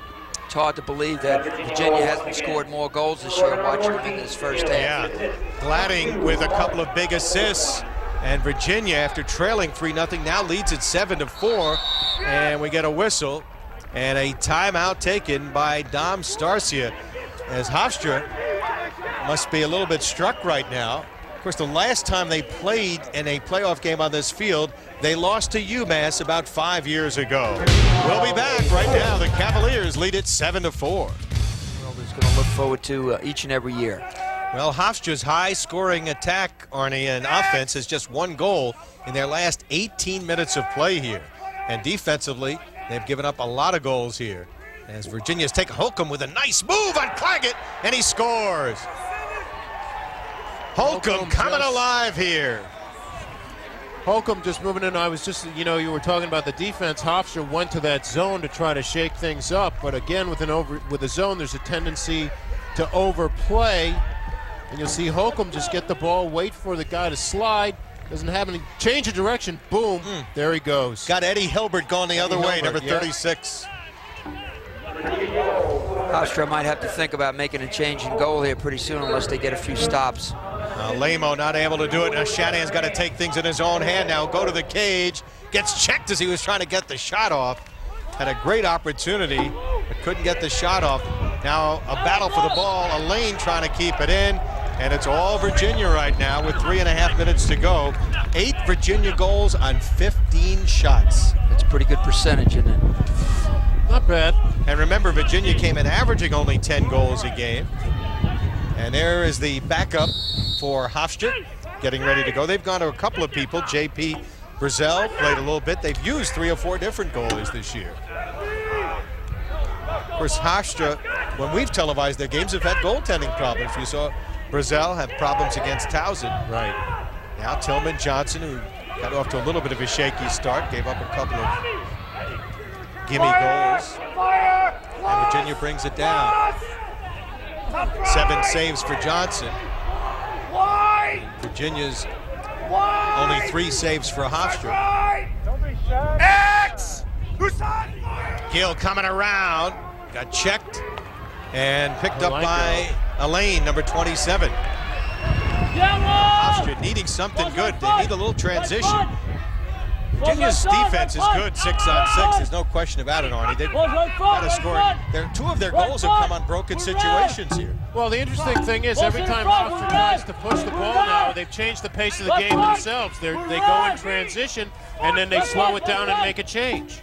It's hard to believe that Virginia hasn't scored more goals this year watching them in this first half. Yeah, Gladding with a couple of big assists, and Virginia, after trailing 3-0, now leads at 7-4, and we get a whistle and a timeout taken by Dom Starcia, as Hofstra must be a little bit struck right now. Of course, the last time they played in a playoff game on this field, they lost to UMass about 5 years ago. We'll be back right now. The Cavaliers lead it 7-4. Well, there's going to look forward to each and every year. Well, Hofstra's high-scoring attack, Arnie, and offense is just one goal in their last 18 minutes of play here. And defensively, they've given up a lot of goals here. As Virginia's taken Holcomb with a nice move on Claggett, and he scores. Holcomb coming alive here. Holcomb just moving in. I was just, you were talking about the defense. Hofstra went to that zone to try to shake things up, but again, with a zone, there's a tendency to overplay, and you'll see Holcomb just get the ball, wait for the guy to slide, doesn't have any change of direction. Boom, there he goes. Got Eddie Hilbert going the other way, number yeah. 36. Hofstra might have to think about making a change in goal here pretty soon unless they get a few stops. Lamo not able to do it. Now Shanahan's got to take things in his own hand now. Go to the cage. Gets checked as he was trying to get the shot off. Had a great opportunity, but couldn't get the shot off. Now a battle for the ball. Elaine trying to keep it in. And it's all Virginia right now with 3.5 minutes to go. 8 Virginia goals on 15 shots. That's a pretty good percentage, isn't it? Not bad. And remember, Virginia came in averaging only 10 goals a game. And there is the backup for Hofstra getting ready to go. They've gone to a couple of people. J.P. Brazel played a little bit. They've used 3 or 4 different goalies this year. Of course, Hofstra, when we've televised their games, have had goaltending problems. We saw Brazel have problems against Towson. Right. Now Tillman Johnson, who got off to a little bit of a shaky start, gave up a couple of gimme goals. And Virginia brings it down. 7 saves for Johnson. Virginia's only 3 saves for Hofstra. Gill coming around, got checked and picked up by Elaine, number 27. Hofstra needing something good. They need a little transition. Virginia's defense is good, 6-on-6. There's no question about it, Arnie. They've got to score. 2 of their goals have come on broken situations here. Well, the interesting thing is every time Hofstra tries to push the ball now, they've changed the pace of the game themselves. They go in transition, and then they slow it down and make a change.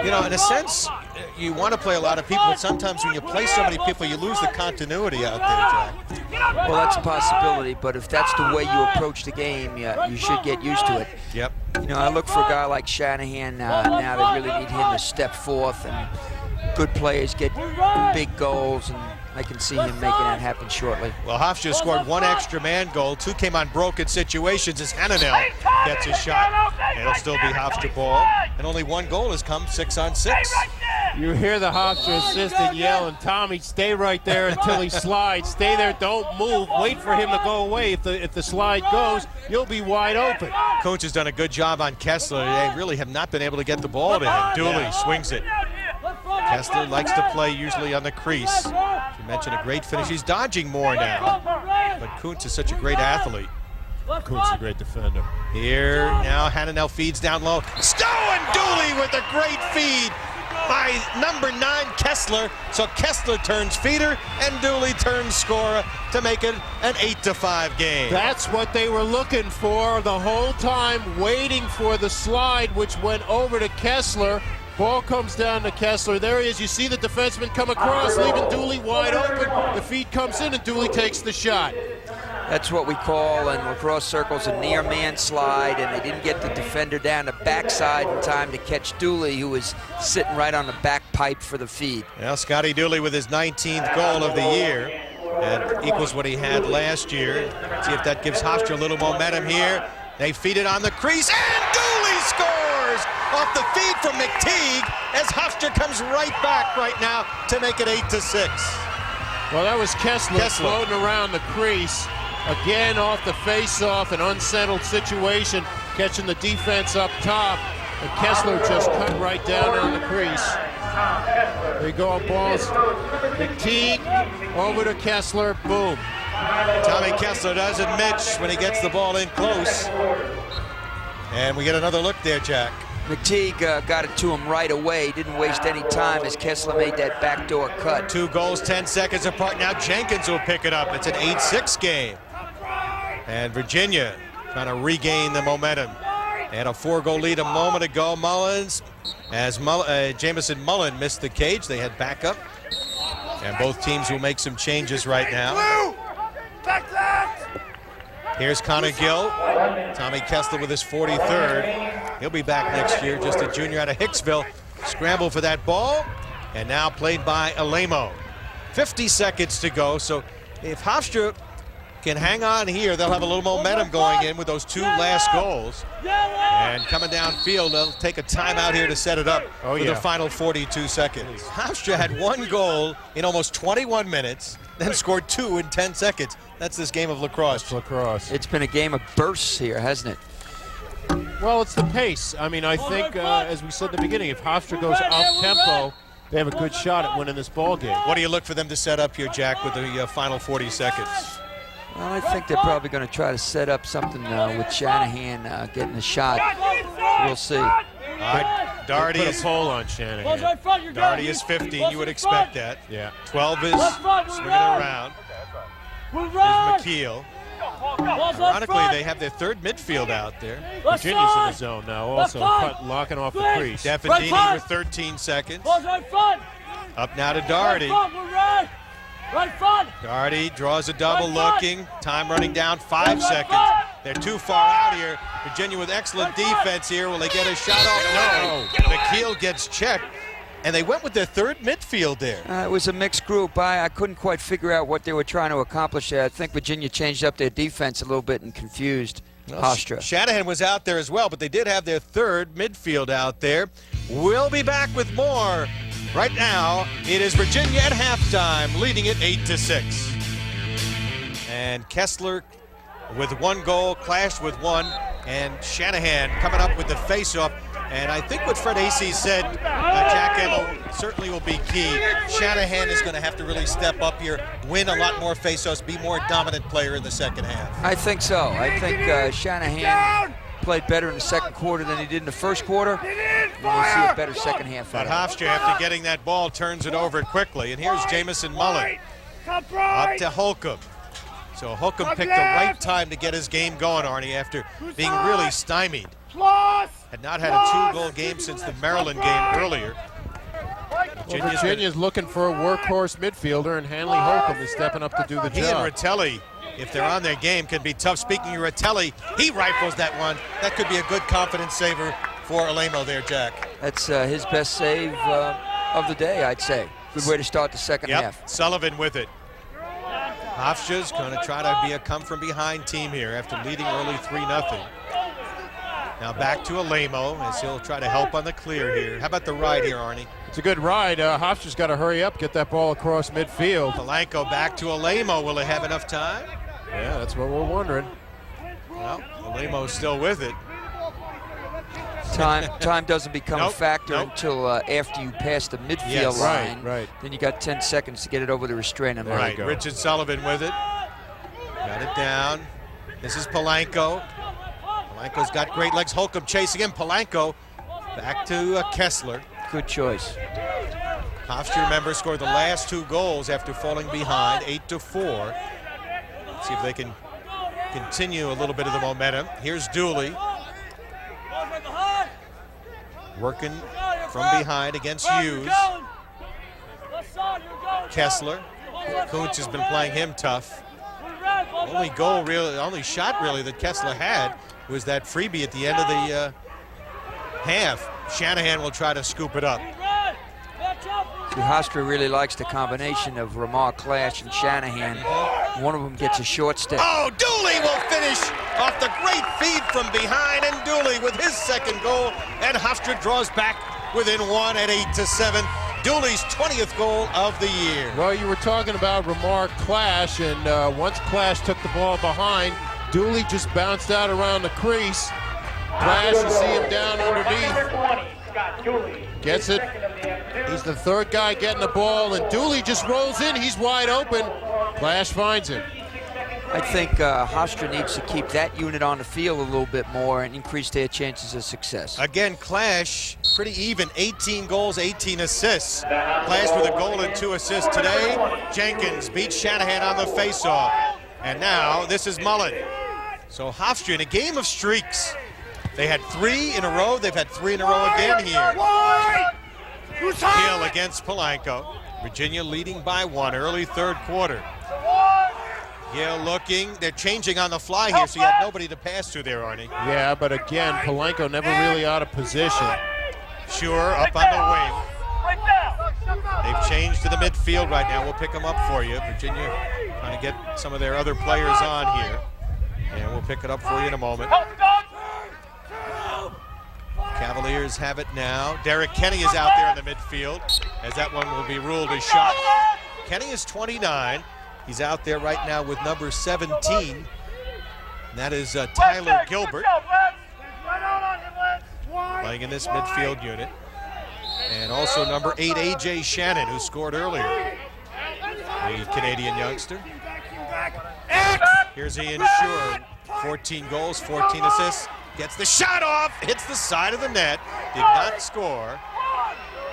You know, in a sense, you want to play a lot of people, but sometimes when you play so many people, you lose the continuity out there, Jack. Well, that's a possibility, but if that's the way you approach the game, you should get used to it. Yep. You know, I look for a guy like Shanahan now. They really need him to step forth, and good players get big goals, and I can see him making that happen shortly. Well, Hofstra scored 1 extra man goal. 2 came on broken situations as Hananel gets a shot. It'll still be Hofstra ball. And only 1 goal has come 6-on-6. You hear the Hofstra assistant yelling, Tommy, stay right there until he slides. Stay there, don't move. Wait for him to go away. If the slide goes, you'll be wide open. Coach has done a good job on Kessler. They really have not been able to get the ball to him. Dooley swings it. Kessler likes to play usually on the crease. You mentioned a great finish. He's dodging more now. But Kuntz is such a great athlete. Kuntz is a great defender. Here now Hananel feeds down low. Stowe and Dooley with a great feed by number 9 Kessler. So Kessler turns feeder and Dooley turns scorer to make it an 8-5 game. That's what they were looking for the whole time, waiting for the slide, which went over to Kessler. Ball comes down to Kessler. There he is. You see the defenseman come across, leaving Dooley wide open. The feed comes in, and Dooley takes the shot. That's what we call in lacrosse circles a near man slide, and they didn't get the defender down the backside in time to catch Dooley, who was sitting right on the back pipe for the feed. Well, Scotty Dooley with his 19th goal of the year. That equals what he had last year. See if that gives Hofstra a little momentum here. They feed it on the crease, and Dooley scores off the feed from McTeague as Hofstra comes right back right now to make it 8-6. Well, that was Kessler floating around the crease. Again, off the face-off, an unsettled situation, catching the defense up top. And Kessler just cut right down on the crease. There you go, balls. McTeague over to Kessler, boom. Tommy Kessler doesn't mitch when he gets the ball in close. And we get another look there, Jack. McTeague got it to him right away. Didn't waste any time as Kessler made that backdoor cut. 2 goals, 10 seconds apart. Now Jenkins will pick it up. It's an 8-6 game. And Virginia trying to regain the momentum. They had a 4-goal lead a moment ago. Mullins, as Jamison Mullen missed the cage, they had backup. And both teams will make some changes right now. Here's Connor Gill. Tommy Kessler with his 43rd. He'll be back next year, just a junior out of Hicksville. Scramble for that ball, and now played by Alemo. 50 seconds to go, so if Hofstra can hang on here, they'll have a little momentum going in with those 2 last goals. And coming downfield, they'll take a timeout here to set it up for the final 42 seconds. Hofstra had 1 goal in almost 21 minutes, then scored 2 in 10 seconds. That's this game of lacrosse. That's lacrosse. It's been a game of bursts here, hasn't it? Well, it's the pace. I mean, I think, as we said in the beginning, if Hofstra goes up-tempo, they have a good shot at winning this ball game. What do you look for them to set up here, Jack, with the final 40 seconds? Well, I think they're probably going to try to set up something with Shanahan getting a shot. We'll see. All right, Doherty put a poll on Shanahan. Doherty is 15. You would expect that. Yeah. 12 is swinging around. Here's McKeel. Ironically, they have their 3rd midfield out there. Virginia's in the zone now, also locking off the crease. Defendini with 13 seconds. Up now to Doherty. Doherty draws a double looking. Time running down 5 seconds. They're too far out here. Virginia with excellent defense here. Will they get a shot off? No. McKeel gets checked. And they went with their 3rd midfield there. It was a mixed group. I couldn't quite figure out what they were trying to accomplish there. I think Virginia changed up their defense a little bit and confused Hofstra. Shanahan was out there as well, but they did have their 3rd midfield out there. We'll be back with more. Right now, it is Virginia at halftime, leading it 8-6. And Kessler with 1 goal, clashed with 1, and Shanahan coming up with the face-off. And I think what Fred Acey said, Jack Emmo, certainly will be key. Shanahan is going to have to really step up here, win a lot more face-offs, be more dominant player in the second half. I think so. I think Shanahan played better in the second quarter than he did in the first quarter. We'll see a better second half. But Hofstra, after getting that ball, turns it over quickly. And here's Jamison Mullen up to Holcomb. So Holcomb picked the right time to get his game going, Arnie, after being really stymied. Had not had a 2-goal game since the Maryland game earlier. Virginia's looking for a workhorse midfielder, and Hanley Holcomb is stepping up to do the He job. and Ratelli, if they're on their game, can be tough. Speaking of Ratelli, he rifles that one. That could be a good confidence saver for Alemo there, Jack. That's his best save of the day, I'd say. Good way to start the second half. Sullivan with it. Hofstra's going to try to be a come-from-behind team here after leading early 3-0. Now back to Alemo as he'll try to help on the clear here. How about the ride here, Arnie? It's a good ride. Hofstra's got to hurry up, get that ball across midfield. Polanco back to Alemo. Will they have enough time? Yeah, that's what we're wondering. Well, Alemo's still with it. Time doesn't become a factor until after you pass the midfield line. Right. Then you got 10 seconds to get it over the restrainer. Right, Richard Sullivan with it. Got it down. This is Polanco. Polanco's got great legs. Holcomb chasing him. Polanco back to Kessler. Good choice. Hofstra, remember, scored the last 2 goals after falling behind, 8-4. Let's see if they can continue a little bit of the momentum. Here's Dooley. Working from behind against Hughes. Kessler. Kuntz has been playing him tough. Only shot really that Kessler had was that freebie at the end of the half. Shanahan will try to scoop it up. See, Hofstra really likes the combination of Ramar Clash and Shanahan. One of them gets a short stick. Oh, Dooley will finish off the great feed from behind, and Dooley with his second goal, and Hofstra draws back within one at 8-7. Dooley's 20th goal of the year. Well, you were talking about Ramar Clash, and once Clash took the ball behind, Dooley just bounced out around the crease. Clash, you see him down underneath. Gets it. He's the third guy getting the ball, and Dooley just rolls in. He's wide open. Clash finds him. I think Hofstra needs to keep that unit on the field a little bit more and increase their chances of success. Again, Clash, pretty even, 18 goals, 18 assists. Clash with a goal and 2 assists today. Jenkins beats Shanahan on the faceoff. And now this is Mullen. So Hofstra in a game of streaks. They had 3 in a row. They've had 3 in a row again here. Hill against Polanco. Virginia leading by 1 early third quarter. Yale looking, they're changing on the fly here, so you had nobody to pass to there, Arnie. Yeah, but again, Polanco never really out of position. Sure, up on the wing. They've changed to the midfield right now. We'll pick them up for you. Virginia trying to get some of their other players on here. And we'll pick it up for you in a moment. Cavaliers have it now. Derek Kenny is out there in the midfield, as that one will be ruled a shot. Kenny is 29. He's out there right now with number 17. And that is Tyler Gilbert, playing in this midfield unit. And also number 8, A.J. Shannon, who scored earlier, the Canadian youngster. Here's Ian Shure, 14 goals, 14 assists. Gets the shot off, hits the side of the net, did not score.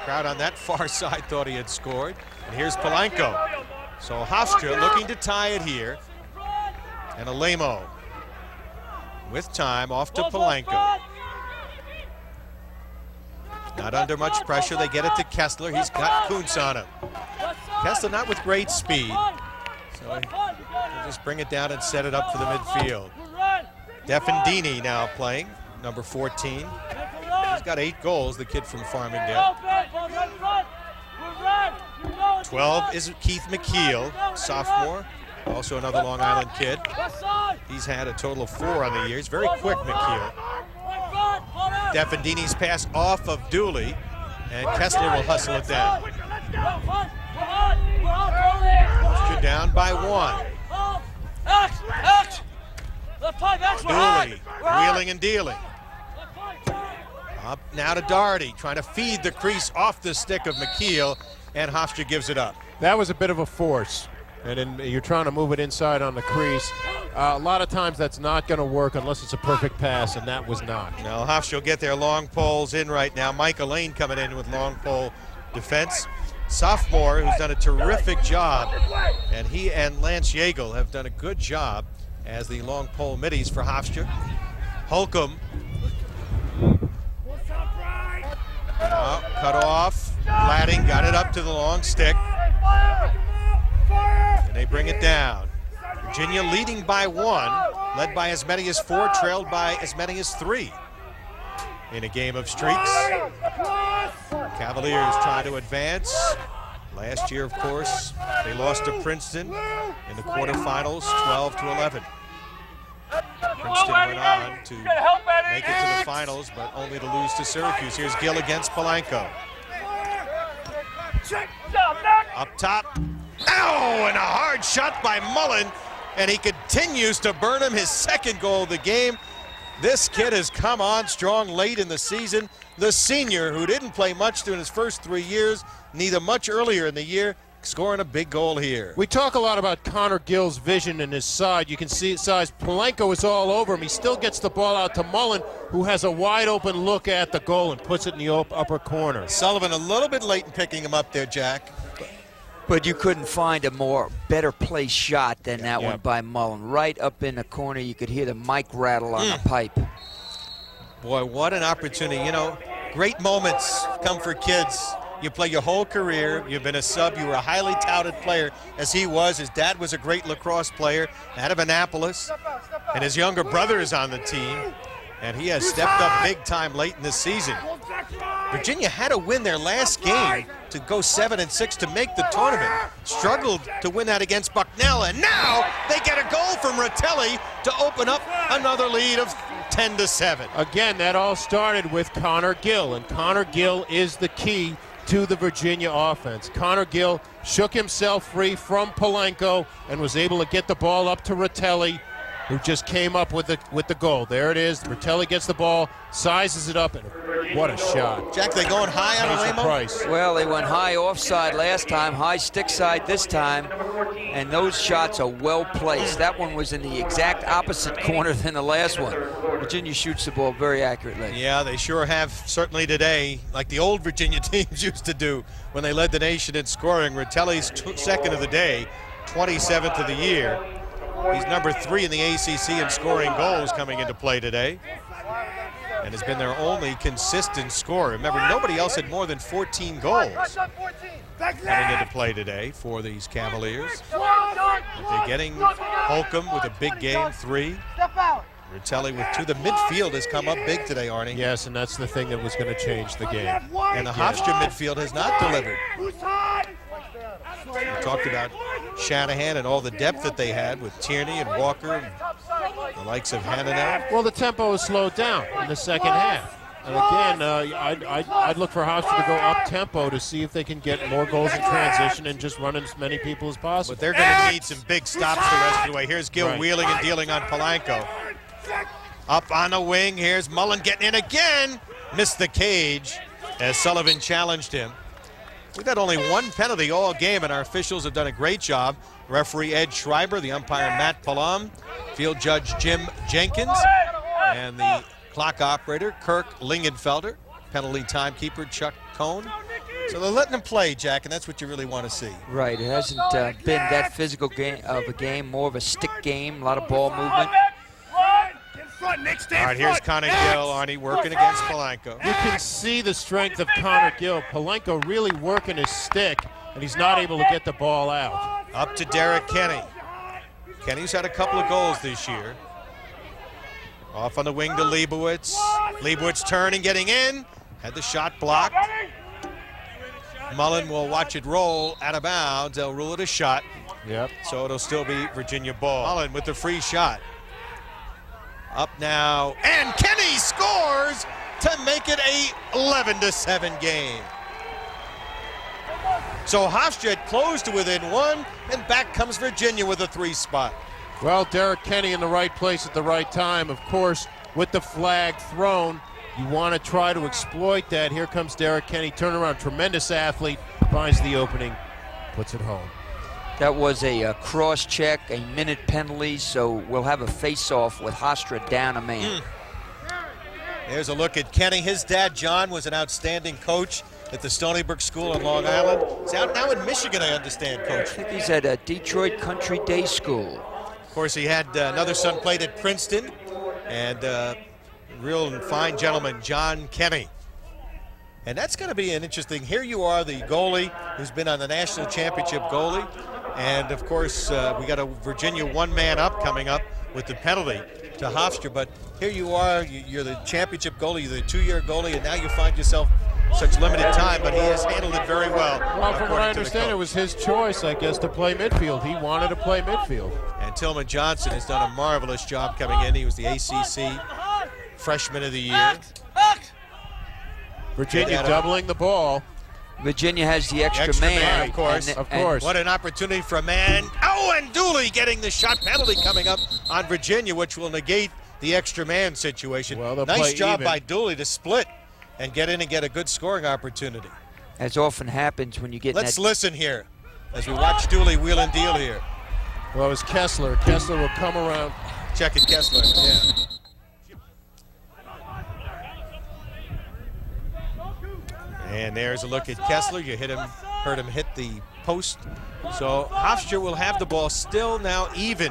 Crowd on that far side thought he had scored. And here's Polanco. So Hofstra looking to tie it here. And Alemo with time off to Polanco. Not under much pressure. They get it to Kessler. He's got Kuntz on him. Kessler not with great speed. So he'll just bring it down and set it up for the midfield. Defendini now playing, number 14. He's got 8 goals, the kid from Farmingdale. 12 is Keith McKeel, sophomore, also another Long Island kid. He's had a total of 4 on the year. He's very quick, McKeel. Defendini's pass off of Dooley, and Kessler will hustle it down. You're down by 1. Dooley wheeling and dealing. Up now to Doherty, trying to feed the crease off the stick of McKeel, and Hofstra gives it up. That was a bit of a force, and then you're trying to move it inside on the crease. A lot of times that's not going to work unless it's a perfect pass, and that was not. Now Hofstra will get their long poles in right now. Michael Lane coming in with long pole defense. Sophomore who's done a terrific job, and he and Lance Yeagle have done a good job as the long pole middies for Hofstra. Holcomb. Now, cut off. Gladding got it up to the long stick. And they bring it down. Virginia leading by 1, led by as many as 4, trailed by as many as 3 in a game of streaks. Cavaliers trying to advance. Last year, of course, they lost to Princeton in the quarterfinals, 12-11. Princeton went on to make it to the finals, but only to lose to Syracuse. Here's Gill against Polanco. Up top. Ow! And a hard shot by Mullen, and he continues to burn him, his second goal of the game. This kid has come on strong late in the season. The senior, who didn't play much during his first 3 years, neither much earlier in the year, scoring a big goal here. We talk a lot about Connor Gill's vision and his side. You can see his size. Polanco is all over him. He still gets the ball out to Mullen, who has a wide open look at the goal and puts it in the upper corner. Sullivan a little bit late in picking him up there, Jack. But you couldn't find a better placed shot than that one by Mullen. Right up in the corner, you could hear the mic rattle on the pipe. Boy, what an opportunity. You know, great moments come for kids You play your whole career. You've been a sub. You were a highly touted player, as he was. His dad was a great lacrosse player out of Annapolis, and his younger brother is on the team, and he has stepped up big time late in the season. Virginia had to win their last game to go 7-6 to make the tournament. Struggled to win that against Bucknell, and now they get a goal from Ratelli to open up another lead of 10-7. Again, that all started with Connor Gill, and Connor Gill is the key to the Virginia offense. Connor Gill shook himself free from Polanco and was able to get the ball up to Ratelli, who just came up with the goal. There it is. Ratelli gets the ball, sizes it up, and what a shot. Jack, they going high on Pays the Ramo? price. Well, they went high offside last time, high stick side this time, and those shots are well placed. That one was in the exact opposite corner than the last one. Virginia shoots the ball very accurately. Yeah, they sure have, certainly today, like the old Virginia teams used to do when they led the nation in scoring. Ratelli's second of the day, 27th of the year. He's number 3 in the ACC in scoring goals coming into play today, and has been their only consistent scorer. Remember, nobody else had more than 14 goals coming into play today for these Cavaliers. But they're getting Holcomb with a big game, 3. Ratelli with 2. The midfield has come up big today, Arnie. Yes, and that's the thing that was going to change the game. And the Hofstra midfield has not delivered. We talked about Shanahan and all the depth that they had with Tierney and Walker and the likes of Hananel. Well, the tempo is slowed down in the second half. And again, I'd look for Hofstra to go up-tempo to see if they can get more goals in transition and just run as many people as possible. But they're going to need some big stops the rest of the way. Here's Gill wheeling and dealing on Polanco. Up on the wing, here's Mullen getting in again. Missed the cage as Sullivan challenged him. We've had only one penalty all game, and our officials have done a great job. Referee Ed Schreiber, the umpire Matt Palam, field judge Jim Jenkins, and the clock operator Kirk Lingenfelder, penalty timekeeper Chuck Cohn. So they're letting them play, Jack, and that's what you really want to see. Right, it hasn't been that physical game of a game, more of a stick game, a lot of ball movement. All right, here's Connor Gill, Arnie, working against Polanco. You can see the strength of Connor Gill. Polanco really working his stick, and he's not able to get the ball out. Up to Derek Kenny. Kenny's had a couple of goals this year. Off on the wing to Leibowitz. Leibowitz turning, getting in. Had the shot blocked. Mullen will watch it roll out of bounds. They'll rule it a shot. Yep. So it'll still be Virginia ball. Mullen with the free shot. Up now, and Kenny scores to make it a 11-7 game. So Hofstra closed to within 1, and back comes Virginia with a 3 spot. Well, Derek Kenny in the right place at the right time. Of course, with the flag thrown, you want to try to exploit that. Here comes Derek Kenny, turnaround, tremendous athlete, finds the opening, puts it home. That was a cross-check, a minute penalty, so we'll have a face-off with Hofstra down a man. There's a look at Kenny. His dad, John, was an outstanding coach at the Stony Brook School in Long Island. He's out now in Michigan, I understand, I Coach. think he's at a Detroit Country Day School. Of course, he had another son played at Princeton, and real fine gentleman, John Kenny. And that's going to be an interesting. Here you are, the goalie who's been on the national championship goalie. And, of course, we got a Virginia one-man up coming up with the penalty to Hofstra. But here you are, you're the championship goalie, you're the 2-year goalie, and now you find yourself such limited time, but he has handled it very well. Well, from what I understand, it was his choice, I guess, to play midfield. He wanted to play midfield. And Tillman Johnson has done a marvelous job coming in. He was the ACC Freshman of the Year. Virginia doubling the ball. Virginia has the extra Man, man. of course. Of course. What an opportunity for a man. Oh, and Dooley getting the shot penalty coming up on Virginia, which will negate the extra man situation. Well, they'll nice play job even. by Dooley to split and get in and get a good scoring opportunity. As often happens when you get Let's that. listen here as we watch Dooley wheel and deal here. Well, it was Kessler. Kessler will come around. Check it, Kessler. Yeah. And there's a look at Kessler. You heard him hit the post. So Hofstra will have the ball still now even,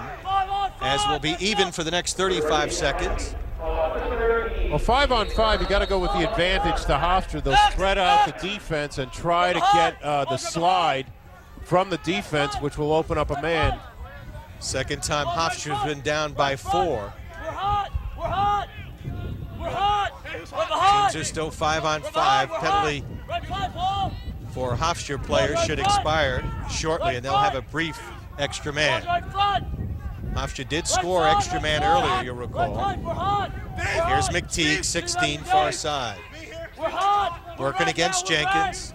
as will be even for the next 35 seconds. Well, 5-on-5, you got to go with the advantage to Hofstra. They'll spread out the defense and try to get the slide from the defense, which will open up a man. Second time Hofstra's been down by 4. We're hot! We're hot! We're hot! We're hot! Teams are still 5-on-5. Penalty for Hofstra players should expire shortly, and they'll have a brief extra man. Hofstra did score extra man earlier, you'll recall. Here's McTeague, 16, far side. Working against Jenkins.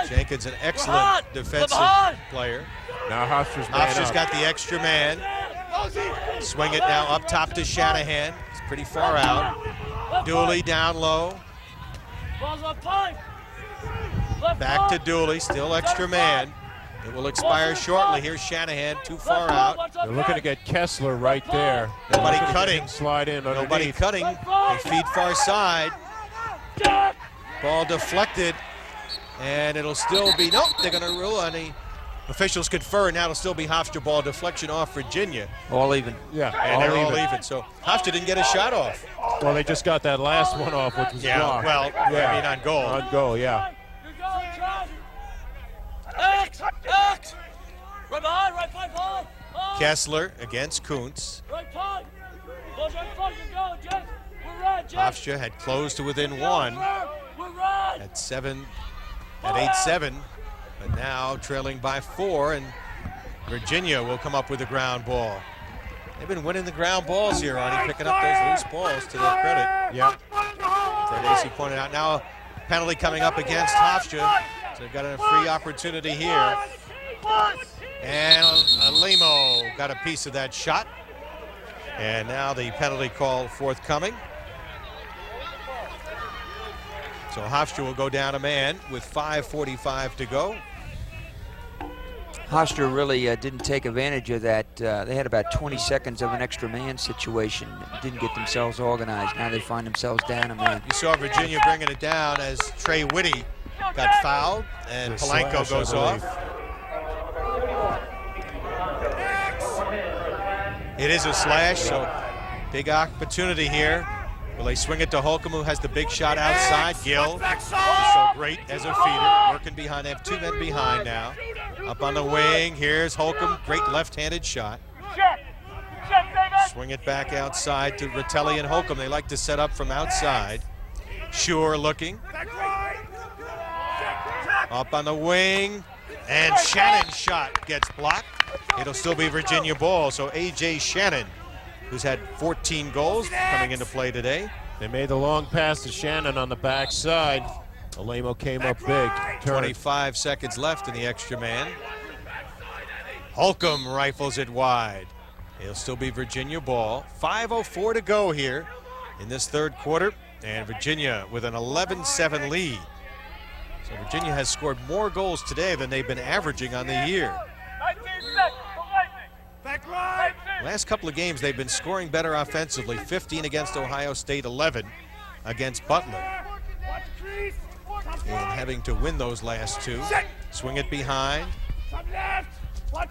Jenkins, an excellent defensive player. Now Hofstra's got the extra man. Swing it now up top to Shanahan. It's pretty far out. Dooley down low. Back to Dooley, still extra man. It will expire shortly. Here's Shanahan, too far out. They're looking to get Kessler right there. Nobody cutting. Slide in underneath. Nobody cutting. They feed far side. Ball deflected. And it'll still be, nope, they're going to rule on the officials confer. Now it'll still be Hofstra ball deflection off Virginia. All even. Yeah, and they're all even. So Hofstra didn't get a shot off. Well, they just got that last one off, which was blocked. Well, I mean on goal. On goal, yeah. Kessler against Kuntz. Hofstra had closed to within 1 at 8-7, but now trailing by 4, and Virginia will come up with a ground ball. They've been winning the ground balls here, Arnie, picking up those loose balls to their credit. Yeah. Fred Acey pointed out. Now a penalty coming up against Hofstra, so they've got a free opportunity here. And Limo got a piece of that shot. And now the penalty call forthcoming. So Hofstra will go down a man with 5:45 to go. Hofstra really didn't take advantage of that. They had about 20 seconds of an extra man situation. Didn't get themselves organized. Now they find themselves down a man. You saw Virginia bringing it down as Trey Whitty got fouled and Polanco goes off. It is a slash, so big opportunity here. Will they swing it to Holcomb, who has the big shot outside? Gill is so great as a feeder, working behind. They have 2 men behind now. Up on the wing, here's Holcomb, great left-handed shot. Swing it back outside to Ritelli and Holcomb. They like to set up from outside. Sure looking. Up on the wing, and Shannon's shot gets blocked. It'll still be Virginia ball, so A.J. Shannon, who's had 14 goals coming into play today. They made the long pass to Shannon on the backside. Alemo came up big. 25 seconds left in the extra man. Holcomb rifles it wide. It'll still be Virginia ball. 5:04 to go here in this third quarter, and Virginia with an 11-7 lead. So Virginia has scored more goals today than they've been averaging on the year. Last couple of games, they've been scoring better offensively. 15 against Ohio State, 11 against Butler. And having to win those last 2. Swing it behind.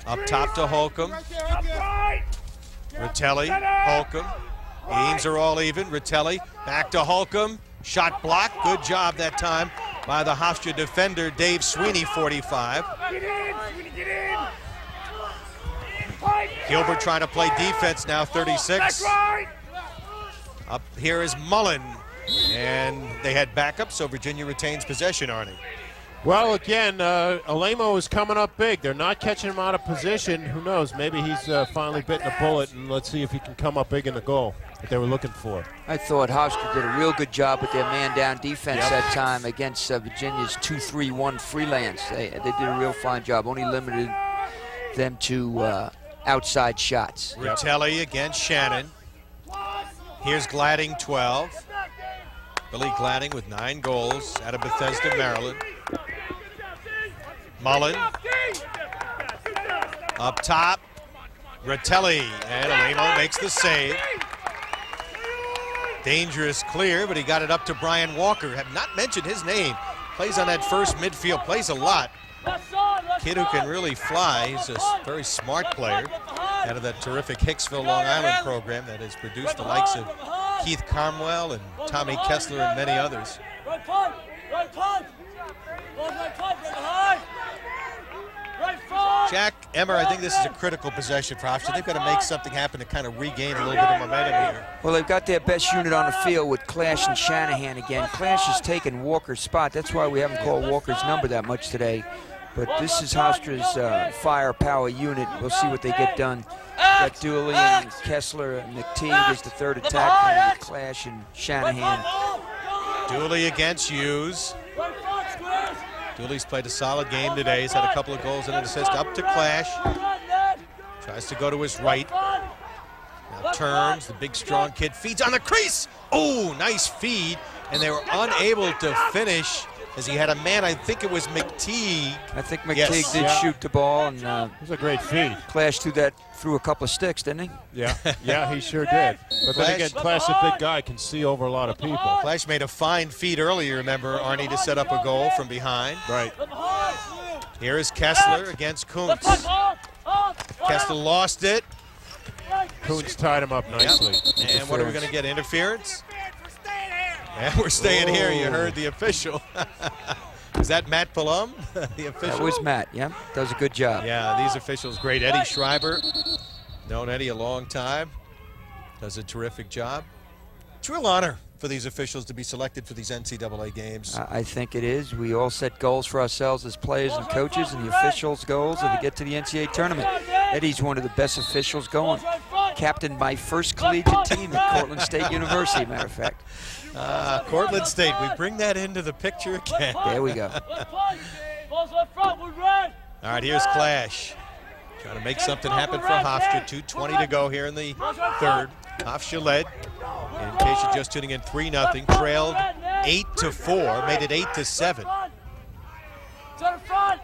Up top to Holcomb. Ritelli, Holcomb. Games are all even. Ritelli back to Holcomb. Shot blocked. Good job that time by the Hofstra defender, Dave Sweeney, 45. Gilbert trying to play defense now, 36. Up here is Mullen. And they had backup, so Virginia retains possession, Arnie. Well, again, Alemo is coming up big. They're not catching him out of position. Who knows? Maybe he's finally bitten a bullet, and let's see if he can come up big in the goal that they were looking for. I thought Hofstra did a real good job with their man-down defense that time against Virginia's 2-3-1 freelance. They did a real fine job, only limited them to outside shots. Ritelli against Shannon. Here's Gladding, 12. Billy Gladding with 9 goals out of Bethesda, Maryland. Mullen. Up top, Ritelli, and Alemo makes the save. Dangerous clear, but he got it up to Brian Walker. Have not mentioned his name. Plays on that first midfield, plays a lot. Kid who can really fly. He's a very smart player. out of that terrific Hicksville, Long Island program that has produced the likes of Keith Carmwell and Tommy Kessler and many others. Right punt! Right punt! Right punt! Right behind! Right front! Jack, Emmer, I think this is a critical possession for Hofstra. They've got to make something happen to kind of regain a little bit of momentum here. Well, they've got their best unit on the field with Clash and Shanahan again. Clash has taken Walker's spot. That's why we haven't called Walker's number that much today. But this is Hofstra's firepower unit. We'll see what they get done. Got Dooley and Kessler and McTeague as the third attack man with Clash and Shanahan. Dooley against Hughes. Dooley's played a solid game today. He's had a couple of goals and an assist. Up to Clash. Tries to go to his right. Now turns. The big strong kid feeds on the crease. Oh, nice feed. And they were unable to finish as he had a man. I think it was McTeague. I think McTeague did shoot the ball, and it was a great feed. Clash threw a couple of sticks, didn't he? Yeah, yeah, he sure did. But then again, Clash, a big guy, can see over a lot of people. Clash made a fine feed earlier, remember, Arnie, to set up a goal from behind. Right. Here is Kessler against Kuntz. Kessler lost it. Kuntz tied him up nicely. Yep. And what are we going to get, interference? And we're staying here. You heard the official. Is that Matt Palum, the official? That was Matt, yeah. Does a good job. Yeah, these officials great. Eddie Schreiber, known Eddie a long time, does a terrific job. It's a real honor for these officials to be selected for these NCAA games. I think it is. We all set goals for ourselves as players and coaches, and the officials' goals are to get to the NCAA tournament. Eddie's one of the best officials going. Captained my first collegiate team at Cortland State University, matter of fact. Cortland State, we bring that into the picture again. There we go. Balls up front, we're red. All right, here's Clash. Trying to make something happen for Hofstra. 2:20 to go here in the third. Hofstra led. In case you're just tuning in, 3-0. Trailed 8-4, made it 8-7. To the front,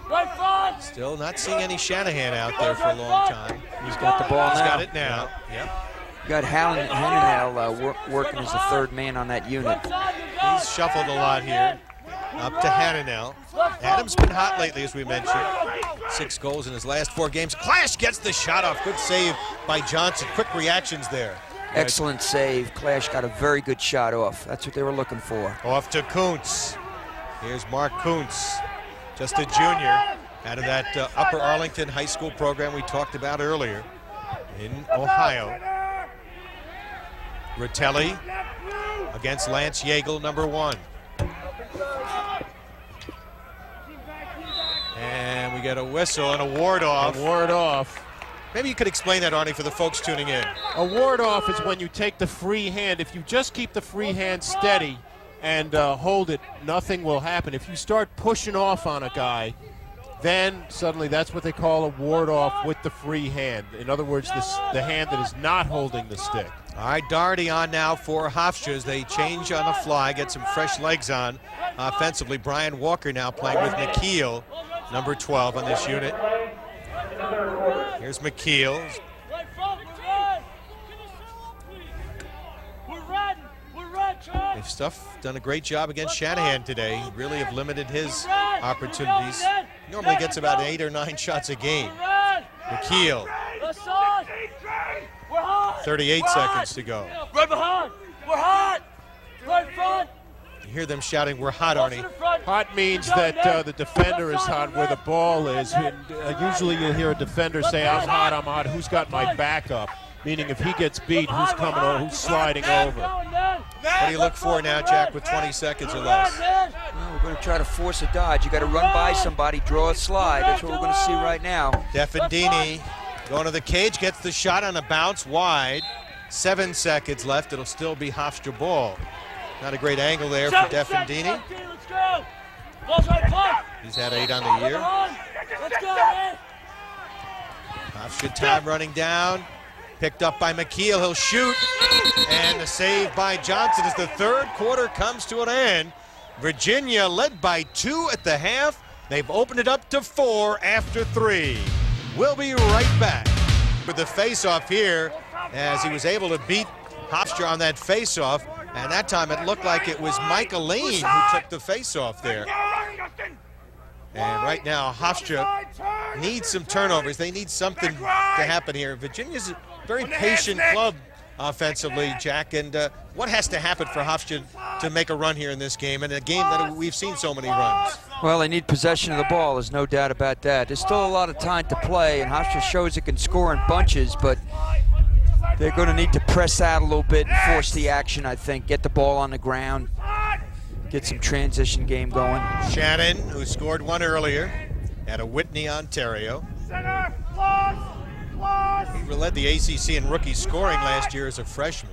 right front. Still not seeing any Shanahan out there for a long time. He's got the ball He's now. got it now. Yep. You got Hannanel working as the third man on that unit. He's shuffled a lot here. Up to Hannanel. Adam's been hot lately, as we mentioned. 6 goals in his last 4 games. Clash gets the shot off. Good save by Johnson. Quick reactions there. Excellent save. Clash got a very good shot off. That's what they were looking for. Off to Kuntz. Here's Mark Kuntz, just a junior out of that Upper Arlington High School program we talked about earlier in Ohio. Ratelli against Lance Yeagle, number 1. And we get a whistle and a ward off. A ward off. Maybe you could explain that, Arnie, for the folks tuning in. A ward off is when you take the free hand. If you just keep the free hand steady and hold it, nothing will happen. If you start pushing off on a guy, then suddenly that's what they call a ward off with the free hand. In other words, the hand that is not holding the stick. All right, Doherty on now for Hofstra as they change on the fly, get some fresh legs on offensively. Brian Walker now playing with McKeel, number 12 on this unit. Here's McKeel. Right front, we're red. We're red, Chad. They've done a great job against Shanahan today. He really have limited his opportunities. He normally gets about 8 or 9 shots a game. McKeel, 38 seconds to go. Right behind. We're hot. Right front. You hear them shouting, "We're hot, Arnie." Hot means that the defender is hot where the ball is. And, usually you'll hear a defender say, I'm hot, who's got my back up? Meaning if he gets beat, who's coming over, who's sliding over? What do you look for now, Jack, with 20 seconds or less? Well, we're going to try to force a dodge. You got to run by somebody, draw a slide. That's what we're going to see right now. Defendini going to the cage, gets the shot on a bounce wide. 7 seconds left. It'll still be Hofstra ball. Not a great angle there for Defendini. Let's go. Ball's right punt. He's had 8 on the year. Let's go, man. Hofstra time running down. Picked up by McKeel. He'll shoot. And the save by Johnson as the third quarter comes to an end. Virginia led by 2 at the half. They've opened it up to 4 after 3. We'll be right back with the face-off here as he was able to beat Hofstra on that face-off. And that time it looked like it was Michael Lane who took the face-off there. And right now Hofstra need some turnovers. They need something to happen here. Virginia's a very patient club offensively, Jack, and what has to happen for Hofstra to make a run here in this game, and a game that we've seen so many runs? Well, they need possession of the ball. There's no doubt about that. There's still a lot of time to play, and Hofstra shows it can score in bunches, but they're going to need to press out a little bit and force the action, I think. Get the ball on the ground, get some transition game going. Shannon, who scored one earlier, out of Whitney, Ontario. He led the ACC in rookie scoring last year as a freshman.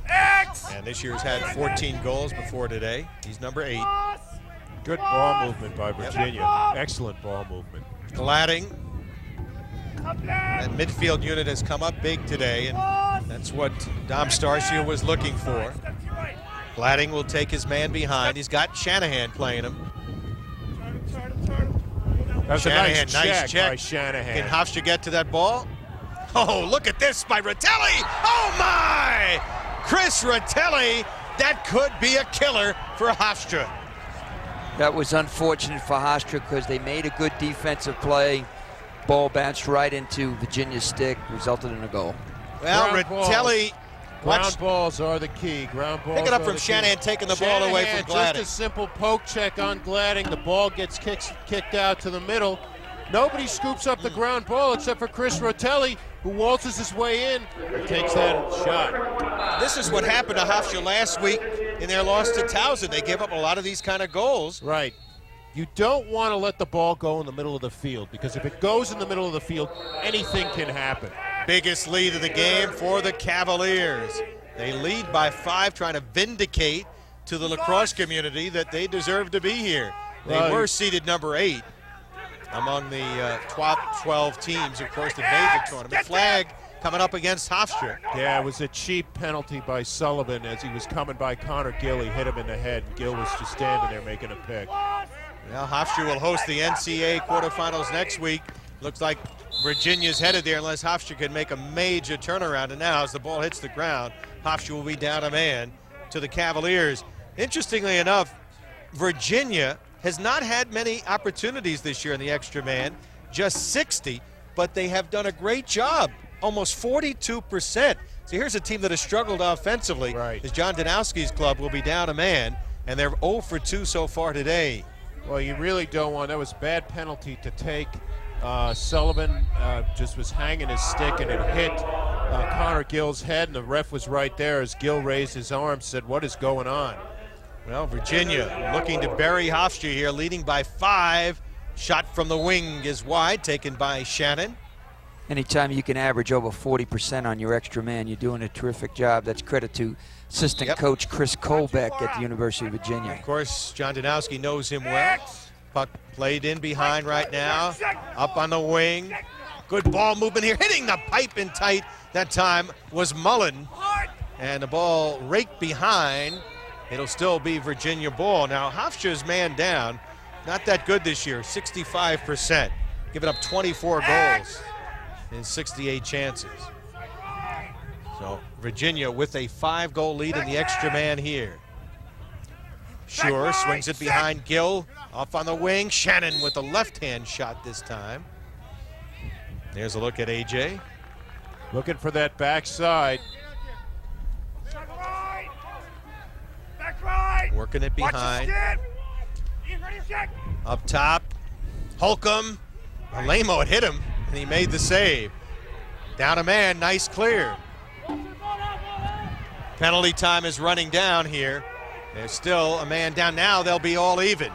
And this year's had 14 goals before today. He's number 8. Good ball movement by Virginia. Excellent ball movement. Gladding. That midfield unit has come up big today, and that's what Dom Starsheel was looking for. Gladding will take his man behind. He's got Shanahan playing him. That's Shanahan, a nice check by Can Shanahan. Hofstra get to that ball? Oh, look at this by Ratelli. Oh, my! Chris Ratelli, that could be a killer for Hofstra. That was unfortunate for Hofstra because they made a good defensive play. Ball bounced right into Virginia's stick, resulted in a goal. Well, Ground Ratelli, Ground balls are the key. Ground balls. pick it up are from the key. Shanahan, taking the ball away from Gladding. Just a simple poke check on Gladding. The ball gets kicked out to the middle. Nobody scoops up the ground ball except for Chris Ratelli, who waltzes his way in and takes that shot. This is what happened to Hofstra last week in their loss to Towson. They gave up a lot of these kind of goals. Right. You don't want to let the ball go in the middle of the field, because if it goes in the middle of the field, anything can happen. Biggest lead of the game for the Cavaliers. They lead by 5, trying to vindicate to the lacrosse community that they deserve to be here. They were seeded number 8 among the top 12 teams, of course, that made the tournament. Flag coming up against Hofstra. Yeah, it was a cheap penalty by Sullivan as he was coming by Connor Gill. He hit him in the head, and Gill was just standing there making a pick. Now Hofstra will host the NCAA quarterfinals next week. Looks like Virginia's headed there unless Hofstra can make a major turnaround. And now as the ball hits the ground, Hofstra will be down a man to the Cavaliers. Interestingly enough, Virginia has not had many opportunities this year in the extra man, just 60, but they have done a great job, almost 42%. So here's a team that has struggled offensively. Right. As John Danowski's club will be down a man, and they're 0 for 2 so far today. Well, you really don't want, that was a bad penalty to take. Sullivan just was hanging his stick, and it hit Connor Gill's head, and the ref was right there as Gill raised his arm, said, "What is going on?" Well, Virginia looking to bury Hofstra here, leading by 5. Shot from the wing is wide, taken by Shannon. Anytime you can average over 40% on your extra man, you're doing a terrific job. That's credit to assistant coach Chris Kolbeck at the University of Virginia. Of course, John Danowski knows him well. Puck played in behind right now, up on the wing. Good ball movement here, hitting the pipe in tight. That time was Mullen, and the ball raked behind. It'll still be Virginia ball. Now, Hofstra's man down, not that good this year, 65%, giving up 24 goals in 68 chances. So Virginia with a 5-goal lead in the extra man here. Sure swings it behind Gill, off on the wing. Shannon with a left-hand shot this time. There's a look at AJ. Looking for that backside. Working it behind. Up top, Holcomb. Alemo had hit him, and he made the save. Down a man, nice clear. Penalty time is running down here. There's still a man down. Now they'll be all even.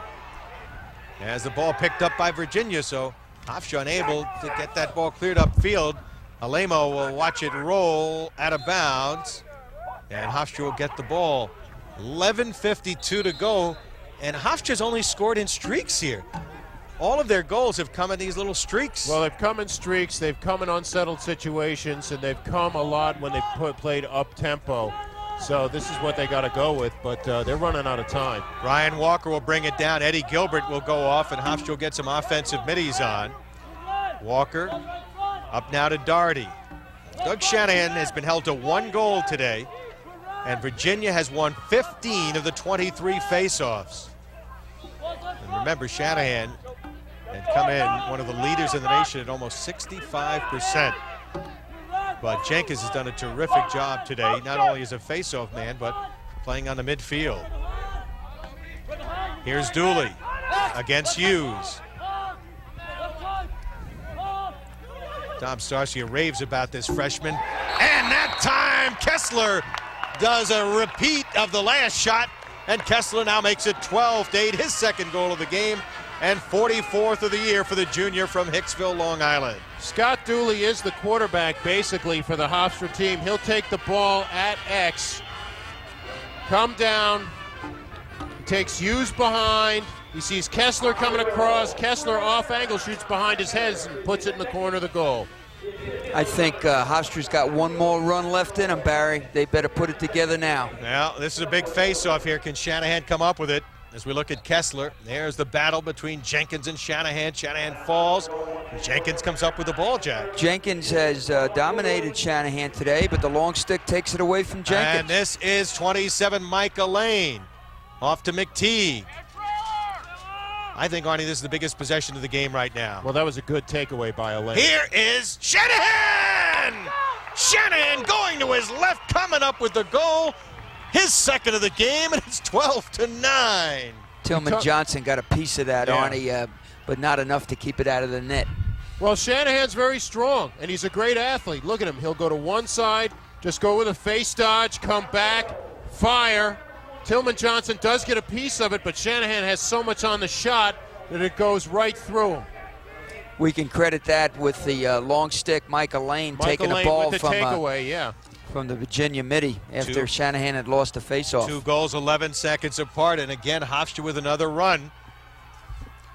As the ball picked up by Virginia, so Hofstra unable to get that ball cleared upfield. Alemo will watch it roll out of bounds, and Hofstra will get the ball. 11:52 to go, and Hofstra's only scored in streaks here. All of their goals have come in these little streaks. Well, they've come in streaks, they've come in unsettled situations, and they've come a lot when they've played up-tempo. So this is what they got to go with, but they're running out of time. Ryan Walker will bring it down. Eddie Gilbert will go off, and Hofstra will get some offensive middies on. Walker up now to Daugherty. Doug Shanahan has been held to 1 goal today, and Virginia has won 15 of the 23 faceoffs. And remember, Shanahan and come in one of the leaders in the nation at almost 65%. But Jenkins has done a terrific job today, not only as a face-off man, but playing on the midfield. Here's Dooley against Hughes. Dom Starcia raves about this freshman. And that time, Kessler does a repeat of the last shot, and Kessler now makes it 12-8, his second goal of the game, and 44th of the year for the junior from Hicksville, Long Island. Scott Dooley is the quarterback, basically, for the Hofstra team. He'll take the ball at X, come down, takes Hughes behind. He sees Kessler coming across. Kessler off angle, shoots behind his head and puts it in the corner of the goal. I think Hofstra's got one more run left in them, Barry. They better put it together now. Well, this is a big face-off here. Can Shanahan come up with it? As we look at Kessler, there's the battle between Jenkins and Shanahan. Shanahan falls. Jenkins comes up with the ball, Jack. Jenkins has dominated Shanahan today, but the long stick takes it away from Jenkins. And this is 27, Micah Lane. Off to McTeague. I think, Arnie, this is the biggest possession of the game right now. Well, that was a good takeaway by Elaine. Here is Shanahan! Shanahan going to his left, coming up with the goal. His second of the game, and it's 12-9. Tillman Johnson got a piece of that, Yeah. Arnie, but not enough to keep it out of the net. Well, Shanahan's very strong, and he's a great athlete. Look at him. He'll go to one side, just go with a face dodge, come back, fire. Tillman Johnson does get a piece of it, but Shanahan has so much on the shot that it goes right through him. We can credit that with the long stick, Micah Lane taking the ball with the takeaway, from the Virginia midi after Shanahan had lost the faceoff. 2 goals, 11 seconds apart, and again, Hofstra with another run.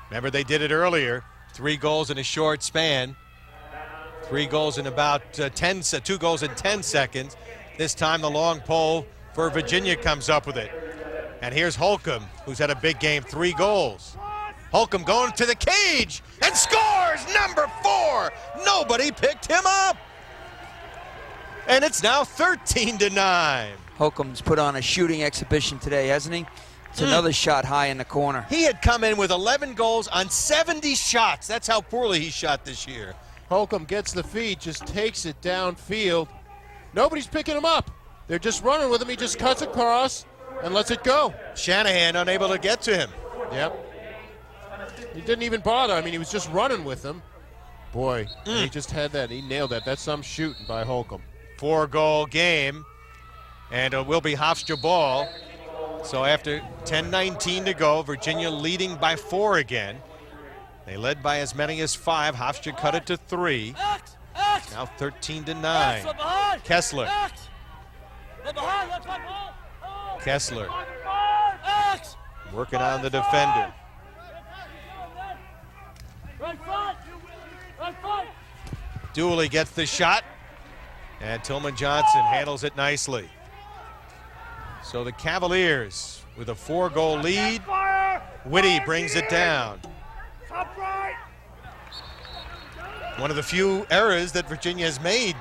Remember, they did it earlier. 3 goals in a short span. 3 goals in about 2 goals in 10 seconds. This time, the long pole for Virginia comes up with it. And here's Holcomb, who's had a big game, 3 goals. Holcomb going to the cage and scores number 4. Nobody picked him up. And it's now 13-9. Holcomb's put on a shooting exhibition today, hasn't he? It's another shot high in the corner. He had come in with 11 goals on 70 shots. That's how poorly he shot this year. Holcomb gets the feed, just takes it downfield. Nobody's picking him up. They're just running with him. He just cuts across and lets it go. Shanahan unable to get to him. Yep. He didn't even bother. I mean, he was just running with him. Boy, and he just had that. He nailed that. That's some shooting by Holcomb. 4-goal game, and it will be Hofstra ball. So after 10:19 to go, Virginia leading by 4 again. They led by as many as 5. Hofstra cut it to 3. Now 13-9. Kessler. Kessler working on the defender. Dooley gets the shot, and Tillman Johnson handles it nicely. So the Cavaliers with a 4-goal lead. Whitty brings it down. One of the few errors that Virginia has made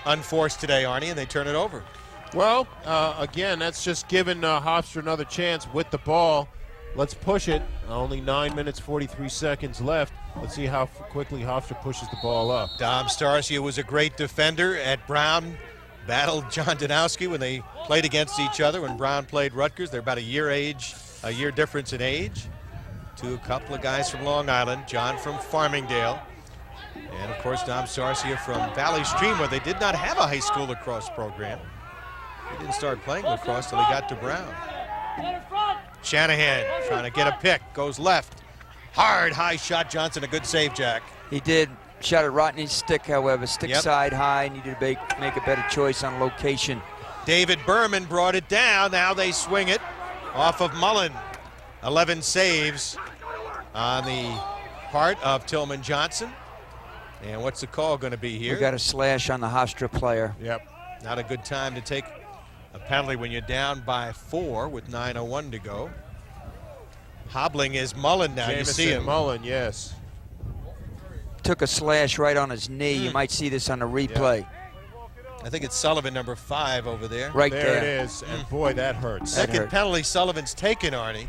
unforced today, Arnie, and they turn it over. Well, again, that's just giving Hofstra another chance with the ball. Let's push it. Only 9 minutes, 43 seconds left. Let's see how quickly Hofstra pushes the ball up. Dom Starcia was a great defender. Ed Brown battled John Danowski when they played against each other. When Brown played Rutgers, they're about a year difference in age. A couple of guys from Long Island, John from Farmingdale, and of course Dom Starcia from Valley Stream, where they did not have a high school lacrosse program. He didn't start playing lacrosse till he got to Brown. Shanahan trying to get a pick, goes left. Hard, high shot. Johnson, a good save, Jack. He did. Shot at Rodney's stick, however. Stick Yep. side high. Needed to make a better choice on location. David Berman brought it down. Now they swing it off of Mullen. 11 saves on the part of Tillman Johnson. And what's the call going to be here? We got a slash on the Hofstra player. Yep. Not a good time to take a penalty when you're down by 4 with 9:01 to go. Hobbling is Mullen now. You see him. Mullen, yes. Took a slash right on his knee. You might see this on the replay. I think it's Sullivan, number 5 over there. Right There there. it is. And boy, that hurts. Second hurt. penalty Sullivan's taken, Arnie.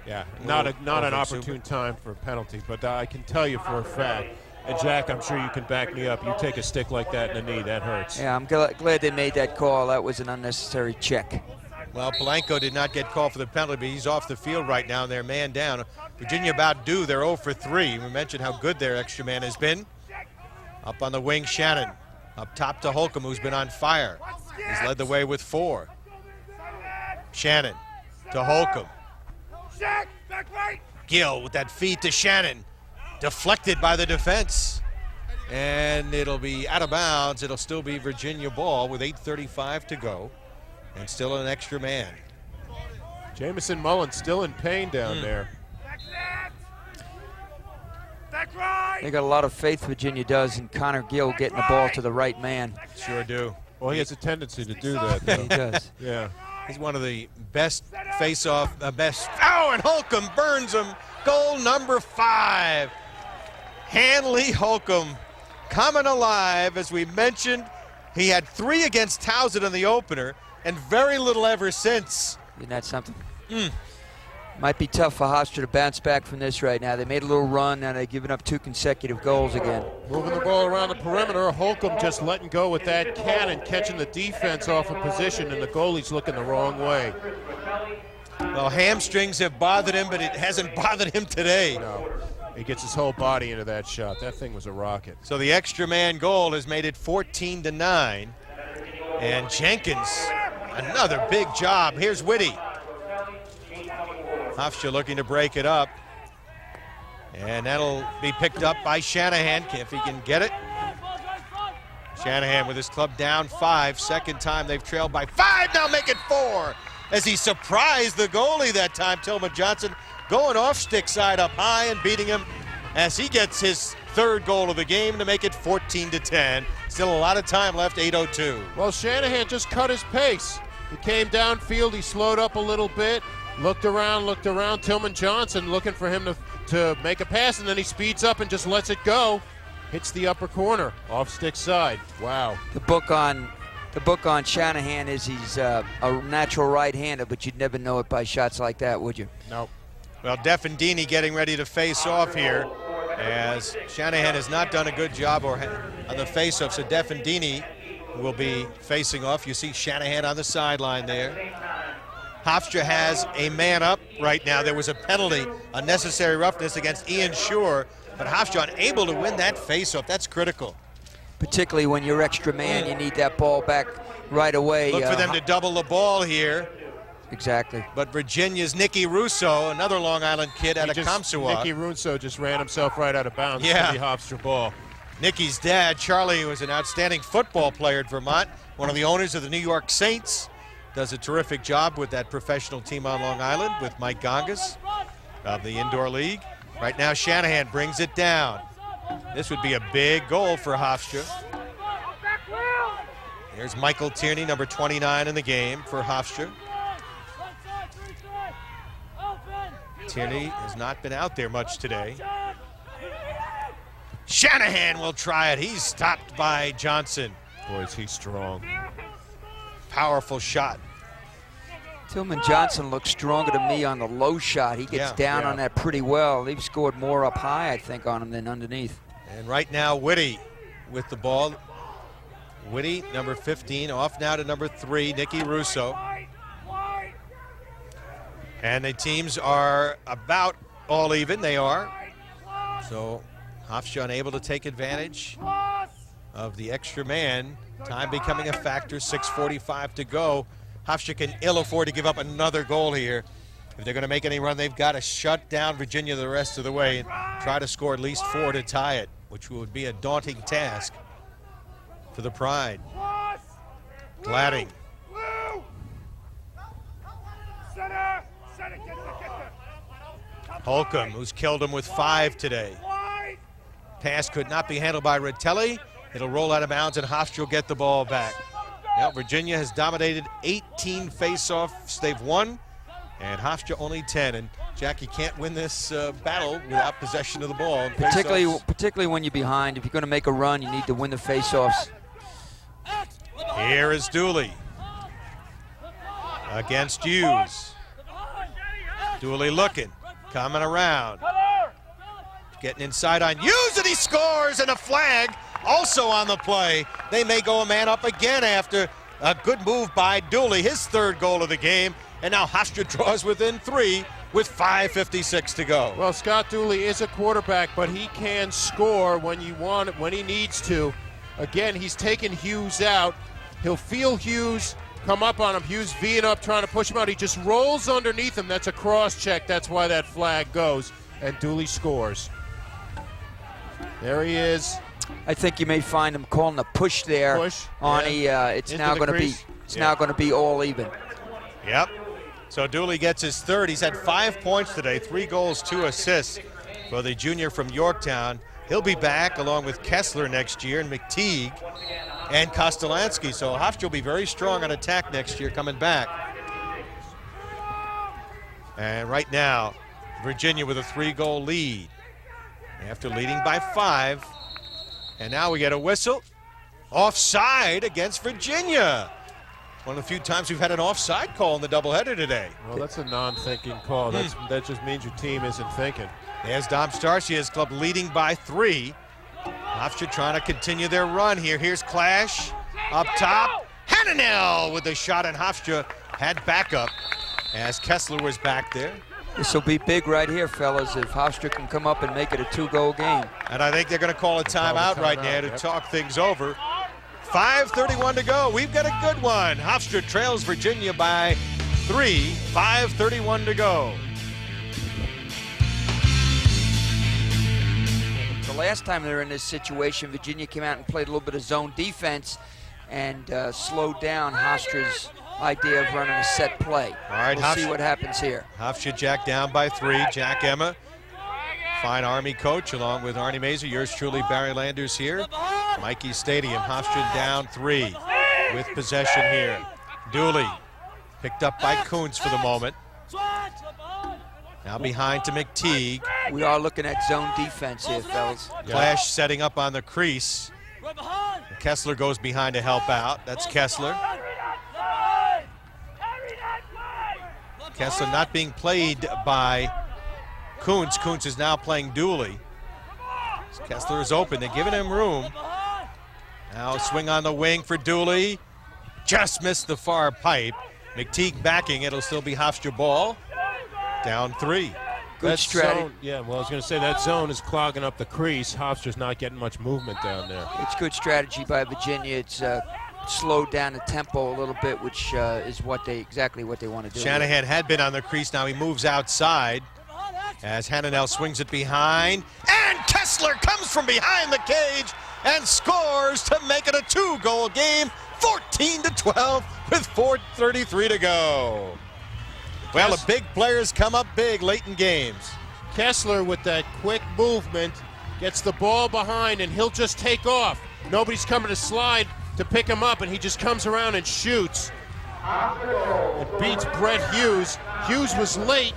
Yeah, not an over opportune time for a penalty, but I can tell you for a fact, and Jack, I'm sure you can back me up, you take a stick like that in the knee, that hurts. Yeah, I'm glad they made that call. That was an unnecessary check. Well, Polanco did not get called for the penalty, but he's off the field right now. They're man down. Virginia about due. They're 0 for 3. We mentioned how good their extra man has been. Up on the wing, Shannon. Up top to Holcomb, who's been on fire. He's led the way with 4. Shannon to Holcomb. Gill with that feed to Shannon. Deflected by the defense. And it'll be out of bounds. It'll still be Virginia ball with 8:35 to go. And still an extra man. Jamison Mullins still in pain down there. They got a lot of faith, Virginia does, in Connor Gill getting the ball to the right man. Sure do. Well, he has a tendency to do that, though. He does. Yeah. He's one of the best face-off, best. Oh, and Holcomb burns him. Goal number 5. Hanley Holcomb coming alive. As we mentioned, he had 3 against Towson in the opener and very little ever since. Isn't that something? Might be tough for Hofstra to bounce back from this right now. They made a little run, and they've given up 2 consecutive goals again. Moving the ball around the perimeter. Holcomb just letting go with that cannon, catching the defense off of position, and the goalie's looking the wrong way. Well, hamstrings have bothered him, but it hasn't bothered him today. No, he gets his whole body into that shot. That thing was a rocket. So the extra man goal has made it 14-9. And Jenkins, another big job. Here's Whitty. Hofstra looking to break it up. And that'll be picked up by Shanahan, if he can get it. Shanahan with his club down 5. Second time they've trailed by 5. Now make it 4. As he surprised the goalie that time, Tillman Johnson, going off stick side up high and beating him as he gets his 3rd goal of the game to make it 14-10. Still a lot of time left, 8:02. Well, Shanahan just cut his pace. He came downfield, he slowed up a little bit, looked around. Tillman Johnson looking for him to make a pass, and then he speeds up and just lets it go. Hits the upper corner, off stick side. Wow. The book on Shanahan is he's a natural right-hander, but you'd never know it by shots like that, would you? Nope. Well, Defendini getting ready to face off here, as Shanahan has not done a good job on the face-off, so Defendini will be facing off. You see Shanahan on the sideline there. Hofstra has a man up right now. There was a penalty, unnecessary roughness against Ian Shore, but Hofstra unable to win that face-off. That's critical. Particularly when you're extra man, you need that ball back right away. Look for them to double the ball here. Exactly. But Virginia's Nicky Russo, another Long Island kid out of Kamsawa. Nicky Russo just ran himself right out of bounds. Yeah. For the Hofstra ball. Nicky's dad, Charlie, was an outstanding football player at Vermont, one of the owners of the New York Saints. Does a terrific job with that professional team on Long Island with Mike Gongas of the Indoor League. Right now, Shanahan brings it down. This would be a big goal for Hofstra. Here's Michael Tierney, number 29 in the game for Hofstra. Tierney has not been out there much today. Shanahan will try it. He's stopped by Johnson. Boy, is he strong. Powerful shot. Tillman Johnson looks stronger to me on the low shot. He gets down on that pretty well. They've scored more up high, I think, on him than underneath. And right now, Whitty with the ball. Whitty, number 15, off now to number 3, Nicky Russo. And the teams are about all even. They are. So Hofstra unable to take advantage of the extra man. Time becoming a factor, 6:45 to go. Hofstra can ill afford to give up another goal here. If they're going to make any run, they've got to shut down Virginia the rest of the way and try to score at least 4 to tie it, which would be a daunting task for the Pride. Gladding. Holcomb, who's killed him with 5 today. Pass could not be handled by Ritelli. It'll roll out of bounds, and Hofstra will get the ball back. Now, Virginia has dominated 18 face-offs they've won, and Hofstra only 10. And Jack, you can't win this battle without possession of the ball. Particularly when you're behind. If you're going to make a run, you need to win the face-offs. Here is Dooley against Hughes. Dooley looking, coming around. Getting inside on Hughes, and he scores, and a flag also on the play. They may go a man up again after a good move by Dooley, his third goal of the game. And now Hofstra draws within 3 with 5:56 to go. Well, Scott Dooley is a quarterback, but he can score when you want it, when he needs to. Again, he's taken Hughes out. He'll feel Hughes come up on him. Hughes V'ing up, trying to push him out. He just rolls underneath him. That's a cross check. That's why that flag goes. And Dooley scores. There he is. I think you may find him calling a push there. Arnie, it's now going to be now going to be all even. Yep. So Dooley gets his third. He's had 5 points today, 3 goals, 2 assists for the junior from Yorktown. He'll be back along with Kessler next year, and McTeague and Kostolansky. So Hofstra will be very strong on attack next year coming back. And right now, Virginia with a 3-goal lead after leading by 5. And now we get a whistle. Offside against Virginia. One of the few times we've had an offside call in the doubleheader today. Well, that's a non-thinking call. That just means your team isn't thinking. There's Dom Starcia's club leading by 3. Hofstra trying to continue their run here. Here's Clash up top. Hananel with the shot, and Hofstra had backup as Kessler was back there. This will be big right here, fellas, if Hofstra can come up and make it a 2-goal game. And I think they're going to call a timeout right now to talk things over. 5:31 to go. We've got a good one. Hofstra trails Virginia by 3. 5:31 to go. The last time they were in this situation, Virginia came out and played a little bit of zone defense and slowed down Hofstra's idea of running a set play. All right, we'll see what happens here. Hofstra Jack down by 3. Jack Emma, fine Army coach, along with Arnie Mazer. Yours truly, Barry Landers here. Mikey Stadium. Hofstra down 3 with possession here. Dooley picked up by Kuntz for the moment. Now behind to McTeague. We are looking at zone defense here, fellas. Clash setting up on the crease. Kessler goes behind to help out. That's Kessler. Kessler not being played by Kuntz. Kuntz is now playing Dooley. Kessler is open. They're giving him room. Now swing on the wing for Dooley. Just missed the far pipe. McTeague backing. It'll still be Hofstra ball. Down 3. Good strategy. Yeah, well, I was going to say that zone is clogging up the crease. Hofstra's not getting much movement down there. It's good strategy by Virginia. It's slowed down the tempo a little bit, which is exactly what they want to do. Shanahan had been on the crease. Now he moves outside as Hananel swings it behind. And Kessler comes from behind the cage and scores to make it a 2-goal game. 14-12 with 4:33 to go. Well, the big players come up big late in games. Kessler with that quick movement gets the ball behind, and he'll just take off. Nobody's coming to slide to pick him up, and he just comes around and shoots. It beats Brett Hughes. Hughes was late.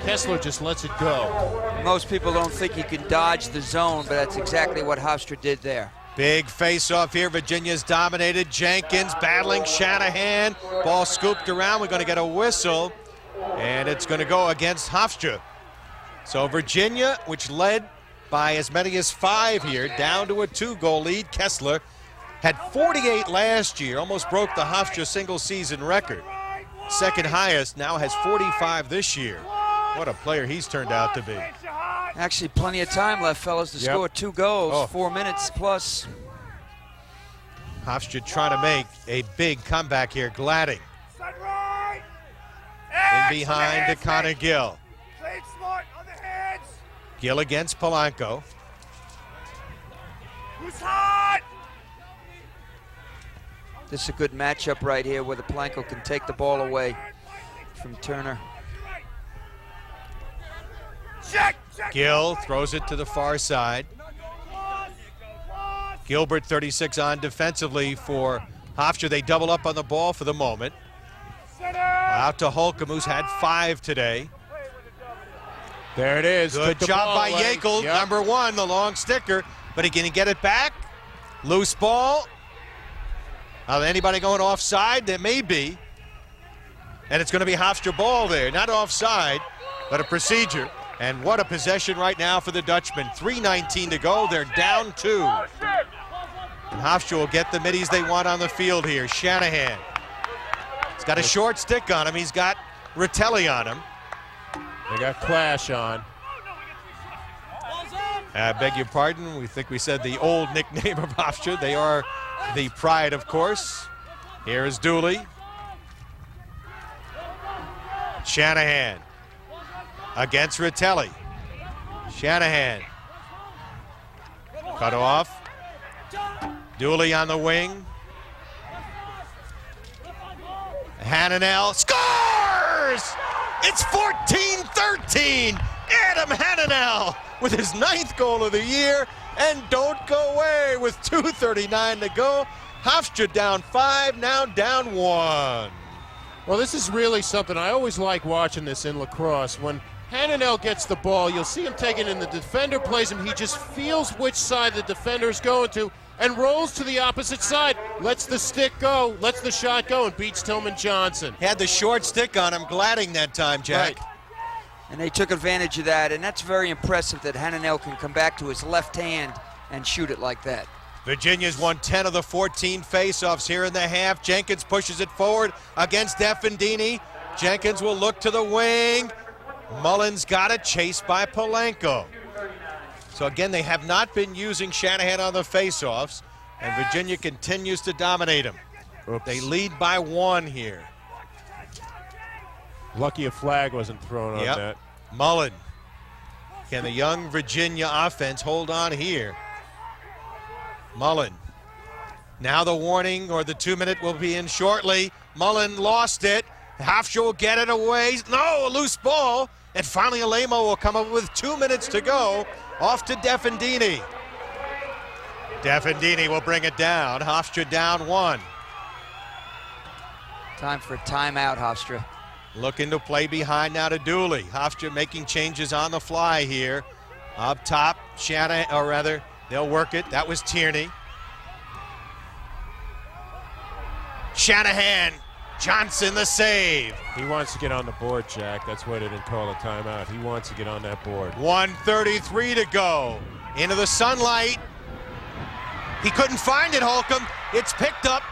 Kessler just lets it go. Most people don't think you can dodge the zone, but that's exactly what Hofstra did there. Big face-off here. Virginia's dominated. Jenkins battling Shanahan. Ball scooped around. We're going to get a whistle, and it's going to go against Hofstra. So Virginia, which led by as many as 5 here, down to a 2-goal lead. Kessler had 48 last year, almost broke the Hofstra single-season record. Second highest, now has 45 this year. What a player he's turned out to be. Actually, plenty of time left, fellas, to score 2 goals. 4 minutes plus. Hofstra trying to make a big comeback here. Gladding in behind to Connor Gill. Gill against Polanco. This is a good matchup right here where the Polanco can take the ball away from Turner. Gill throws it to the far side. Gilbert, 36 on defensively for Hofstra. They double up on the ball for the moment. Out to Holcomb, who's had 5 today. There it is. Good job by Yekel, number 1, the long sticker. But he can get it back. Loose ball. Anybody going offside? There may be. And it's going to be Hofstra ball there, not offside. but a procedure. And what a possession right now for the Dutchmen. 3:19 to go. They're down 2. And Hofstra will get the middies they want on the field here. Shanahan. He's got a short stick on him. He's got Ratelli on him. They got Clash on. I beg your pardon. We think we said the old nickname of Hofstra. They are the Pride, of course. Here is Dooley. Shanahan against Ratelli. Shanahan. Cut off. Dooley on the wing. Hananel scores! It's 14-13. Adam Hananel with his 9th goal of the year, and don't go away with 2:39 to go. Hofstra down 5, now down 1. Well, this is really something. I always like watching this in lacrosse. When Hananel gets the ball, you'll see him taking it, and the defender plays him. He just feels which side the defender is going to and rolls to the opposite side, lets the stick go, lets the shot go, and beats Tillman Johnson. Had the short stick on him, gladding that time, Jack. Right. And they took advantage of that, and that's very impressive that Hananel can come back to his left hand and shoot it like that. Virginia's won 10 of the 14 faceoffs here in the half. Jenkins pushes it forward against Defendini. Jenkins will look to the wing. Mullins got it, chased by Polanco. So again, they have not been using Shanahan on the faceoffs, and Virginia continues to dominate him. Oops. They lead by 1 here. Lucky a flag wasn't thrown on that. Mullen. Can the young Virginia offense hold on here? Mullen. Now the warning, or the 2-minute will be in shortly. Mullen lost it. Hofstra will get it away. No, a loose ball. And finally Alemo will come up with 2 minutes to go. Off to Defendini. Defendini will bring it down. Hofstra down 1. Time for a timeout, Hofstra. Looking to play behind now to Dooley. Hofstra making changes on the fly here. Up top, Shanahan, or rather, they'll work it. That was Tierney. Shanahan, Johnson the save. He wants to get on the board, Jack. That's why they didn't call a timeout. He wants to get on that board. 1:33 to go. Into the sunlight. He couldn't find it, Holcomb. It's picked up.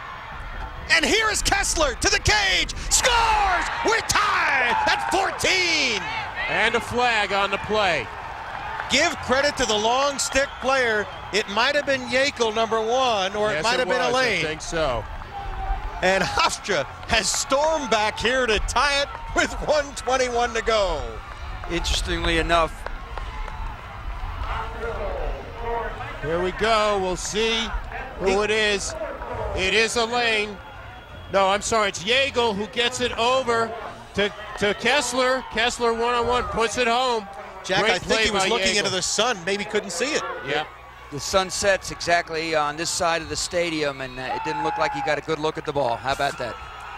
And here is Kessler to the cage. Scores! We're tied at 14. And a flag on the play. Give credit to the long stick player. It might have been Yakel, number 1, or Yes, it might have been was. Elaine. I think so. And Hofstra has stormed back here to tie it with 1:21 to go. Interestingly enough, Here we go. We'll see who it is. It is Elaine. No, I'm sorry. It's Yeagle who gets it over to Kessler. Kessler one-on-one puts it home. Jack, Great I think he play was by looking Yeagle. into the sun, maybe couldn't see it. Yeah. the sun sets exactly on this side of the stadium, and it didn't look like he got a good look at the ball. How about that?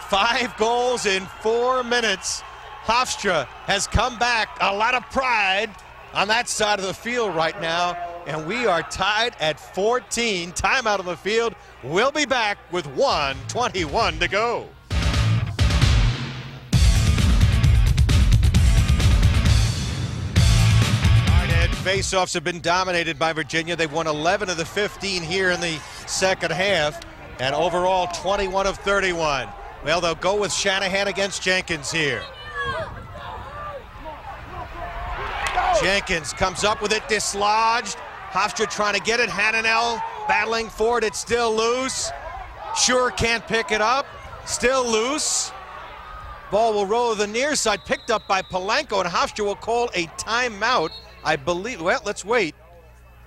5 goals in 4 minutes. Hofstra has come back. A lot of pride on that side of the field right now, and we are tied at 14. Timeout on the field. We'll be back with 1:21 to go. Faceoffs have been dominated by Virginia. They've won 11 of the 15 here in the second half, and overall 21 of 31. Well, they'll go with Shanahan against Jenkins here. Jenkins comes up with it dislodged. Hofstra trying to get it. Hananel battling for it. It's still loose. Sure can't pick it up. Still loose. Ball will roll to the near side, picked up by Polanco, and Hofstra will call a timeout. I believe, well, let's wait.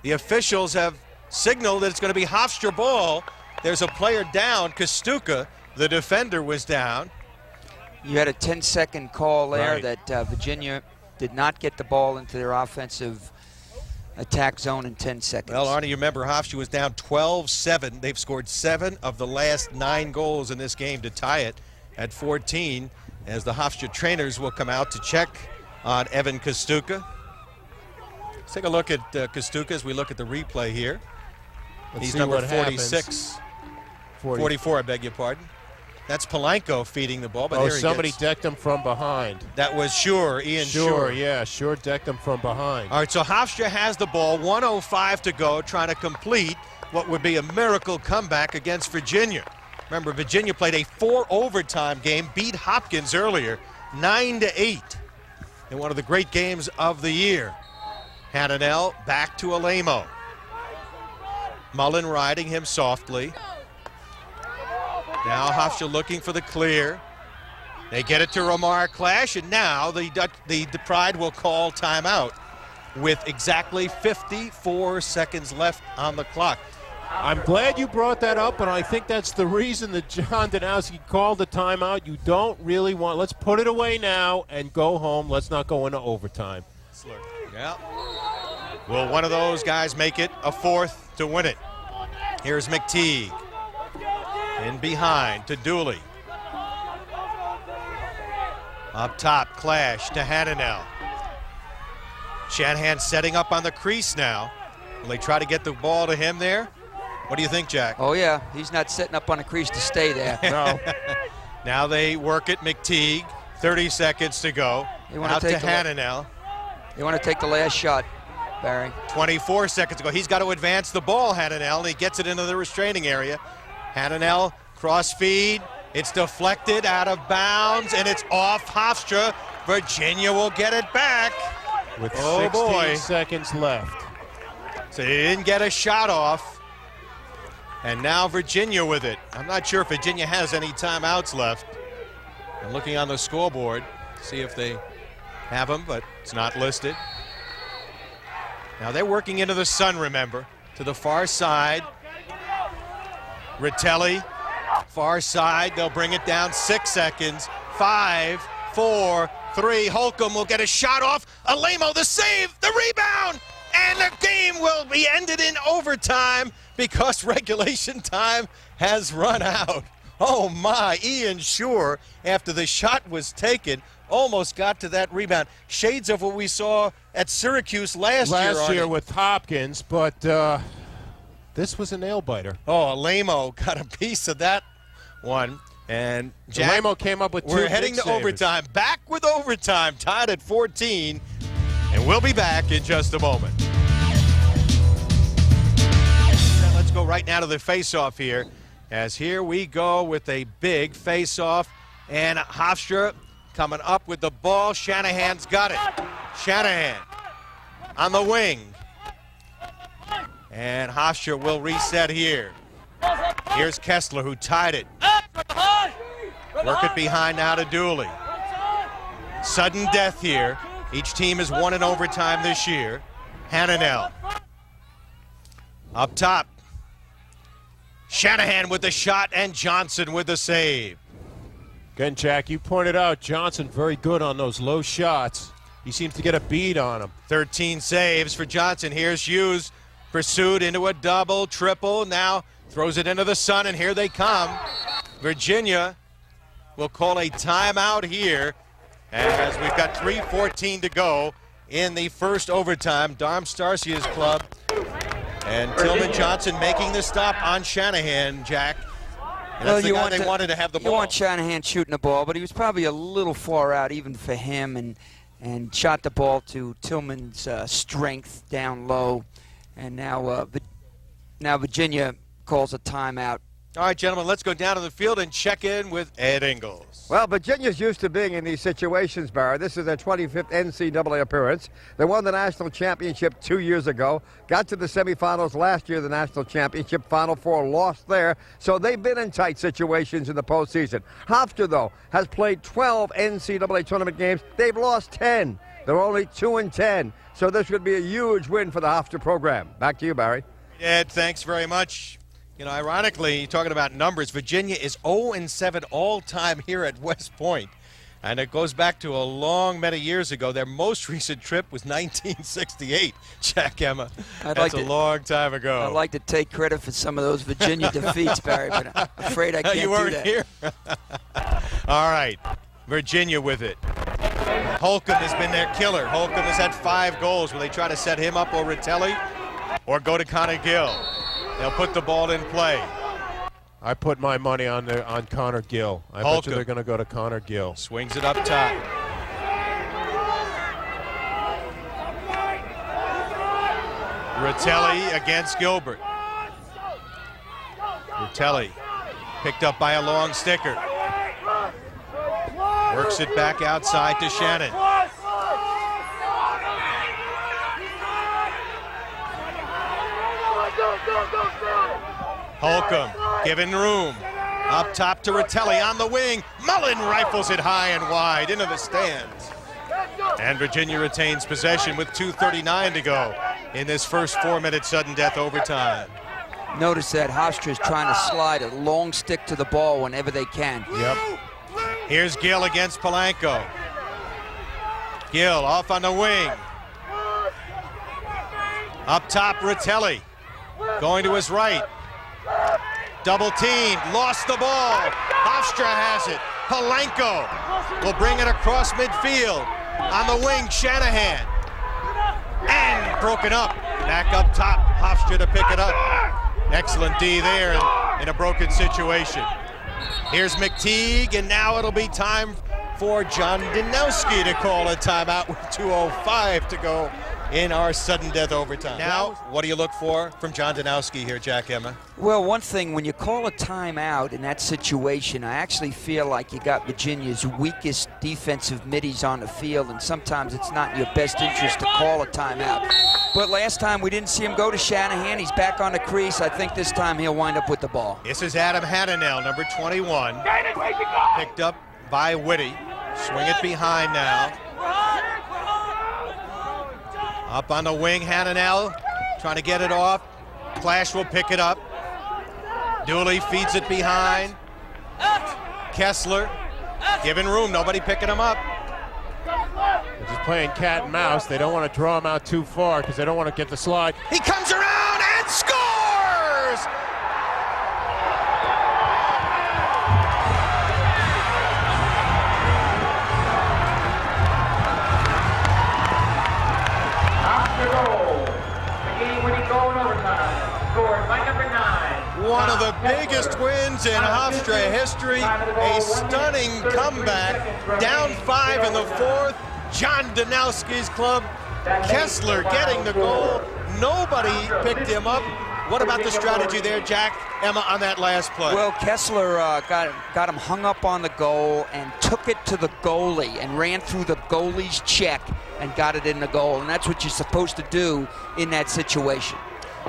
The officials have signaled that it's going to be Hofstra ball. There's a player down. Kostuka, the defender, was down. You had a 10-second call there Right. that Virginia did not get the ball into their offensive attack zone in 10 seconds. Well, Arnie, you remember Hofstra was down 12-7. They've scored 7 of the last 9 goals in this game to tie it at 14, as the Hofstra trainers will come out to check on Evan Kostuka. Let's take a look at Kostuka as we look at the replay here. Let's He's see number what 46. happens. 44, I beg your pardon. That's Polanco feeding the ball. But Oh, there he somebody gets. decked him from behind. That was Ian Sure. Yeah, Sure decked him from behind. All right, so Hofstra has the ball, 1:05 to go, trying to complete what would be a miracle comeback against Virginia. Remember, Virginia played a 4 overtime game, beat Hopkins earlier, 9-8, in one of the great games of the year. Hananel back to Alemo. Mullen riding him softly. Now Hofstra looking for the clear. They get it to Romar Clash, and now the Pride will call timeout with exactly 54 seconds left on the clock. I'm glad you brought that up, and I think that's the reason that John Danowski called the timeout. You don't really want, let's put it away now and go home. Let's not go into overtime. Yeah. Will one of those guys make it a fourth to win it? Here's McTeague. In behind to Dooley. Up top, Clash to Hananel. Shanahan setting up on the crease now. Will they try to get the ball to him there? What do you think, Jack? Oh, yeah. He's not setting up on a crease to stay there. No. Now they work it, McTeague. 30 seconds to go. Out to Hananel. You want to take the last shot, Barry. 24 seconds to go. He's got to advance the ball, Hananel, and he gets it into the restraining area. Hananel, cross feed. It's deflected out of bounds, and it's off Hofstra. Virginia will get it back. With 16 boy. seconds left. So they didn't get a shot off. And now Virginia with it. I'm not sure if Virginia has any timeouts left. I'm looking on the scoreboard to see if they have them, but it's not listed. Now they're working into the sun, remember, to the far side. Ritelli, far side. They'll bring it down 6 seconds. 5, 4, 3. Holcomb will get a shot off. Alemo, the save, the rebound, and the game will be ended in overtime because regulation time has run out. Oh my, Ian Sure, after the shot was taken, almost got to that rebound. Shades of what we saw at Syracuse last year with Hopkins, but this was a nail-biter. Oh, Alemo got a piece of that one. And Jack, Alemo came up with 2 we're heading to big savers. overtime. Back with overtime, tied at 14. And we'll be back in just a moment. Let's go right now to the face-off here. As here we go with a big face-off. And Hofstra coming up with the ball. Shanahan's got it. Shanahan on the wing. And Hofstra will reset here. Here's Kessler, who tied it. Work it behind now to Dooley. Sudden death here. Each team has won in overtime this year. Hananel. Up top. Shanahan with the shot and Johnson with the save. Again, Jack, you pointed out Johnson very good on those low shots. He seems to get a bead on him. 13 saves for Johnson. Here's Hughes, pursued into a double, triple. Now throws it into the sun, and here they come. Virginia will call a timeout here as we've got 3:14 to go in the first overtime. Dom Starcia's club and Tillman Johnson making the stop on Shanahan, Jack. And that's the guy they wanted to have the ball. You want Shanahan shooting the ball, but he was probably a little far out even for him, and shot the ball to Tillman's strength down low. And now Virginia calls a timeout. All right, gentlemen, let's go down to the field and check in with Ed Ingles. Well, Virginia's used to being in these situations, Barry. This is their 25th NCAA appearance. They won the national championship 2 years ago, got to the semifinals last year, the national championship, Final Four, lost there. So they've been in tight situations in the postseason. Hofstra, though, has played 12 NCAA tournament games. They've lost 10. They're only 2-10. So this would be a huge win for the Hofstra program. Back to you, Barry. Ed, thanks very much. You know, ironically, talking about numbers, Virginia is 0-7 all-time here at West Point. And it goes back to a long many years ago. Their most recent trip was 1968, Jack Emma. That's a long time ago. I'd like to take credit for some of those Virginia defeats, Barry, but I'm afraid I can't you weren't do that. here. All right, Virginia with it. Holcomb has been their killer. Holcomb has had 5 goals. Will they try to set him up or Ritelli or go to Connor Gill? They'll put the ball in play. I put my money on Connor Gill. I bet Holcomb. you they're going to go to Connor Gill. Swings it up top. Ratelli against Gilbert. Ratelli picked up by a long sticker. Works it back outside to Shannon. Holcomb giving room. Up top to Ratelli on the wing. Mullen rifles it high and wide into the stands. And Virginia retains possession with 2:39 to go in this first 4-minute sudden death overtime. Notice that Hofstra is trying to slide a long stick to the ball whenever they can. Yep. Here's Gill against Polanco. Gill off on the wing. Up top, Ratelli going to his right. Double team, lost the ball. Hofstra has it. Polanco will bring it across midfield. On the wing, Shanahan. And broken up. Back up top, Hofstra to pick it up. Excellent D there in a broken situation. Here's McTeague, and now it'll be time for John Danowski to call a timeout with 2:05 to go in our sudden death overtime. Now, what do you look for from John Danowski here, Jack Emma? Well, one thing, when you call a timeout in that situation, I actually feel like you got Virginia's weakest defensive middies on the field, and sometimes it's not in your best interest to call a timeout. But last time we didn't see him go to Shanahan. He's back on the crease. I think this time he'll wind up with the ball. This is Adam Hananel, number 21. Picked up by Whitty. Swing it behind now. Up on the wing, Hananel trying to get it off. Clash will pick it up. Dooley feeds it behind. Kessler giving room, nobody picking him up. They're just playing cat and mouse. They don't want to draw him out too far because they don't want to get the slide. He comes around and scores! One of the biggest wins in Hofstra history, a stunning comeback, down 5 in the 4th, John Danowski's club, Kessler getting the goal, nobody picked him up. What about the strategy there, Jack, Emma, on that last play? Well, Kessler got him hung up on the goal and took it to the goalie and ran through the goalie's check and got it in the goal, and that's what you're supposed to do in that situation.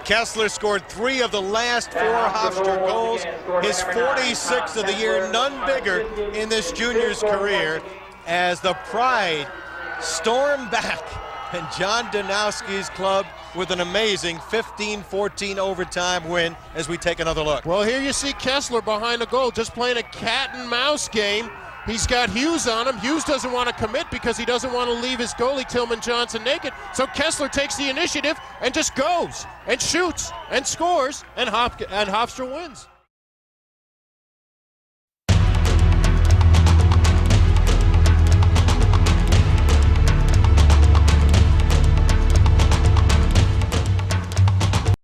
Kessler scored 3 of the last 4 Hofstra goals, his 46th of the year, none bigger in this junior's career, as the Pride storm back, and John Danowski's club with an amazing 15-14 overtime win as we take another look. Well, here you see Kessler behind the goal, just playing a cat and mouse game. He's got Hughes on him. Hughes doesn't want to commit because he doesn't want to leave his goalie, Tillman Johnson, naked. So Kessler takes the initiative and just goes and shoots and scores, and Hofstra wins.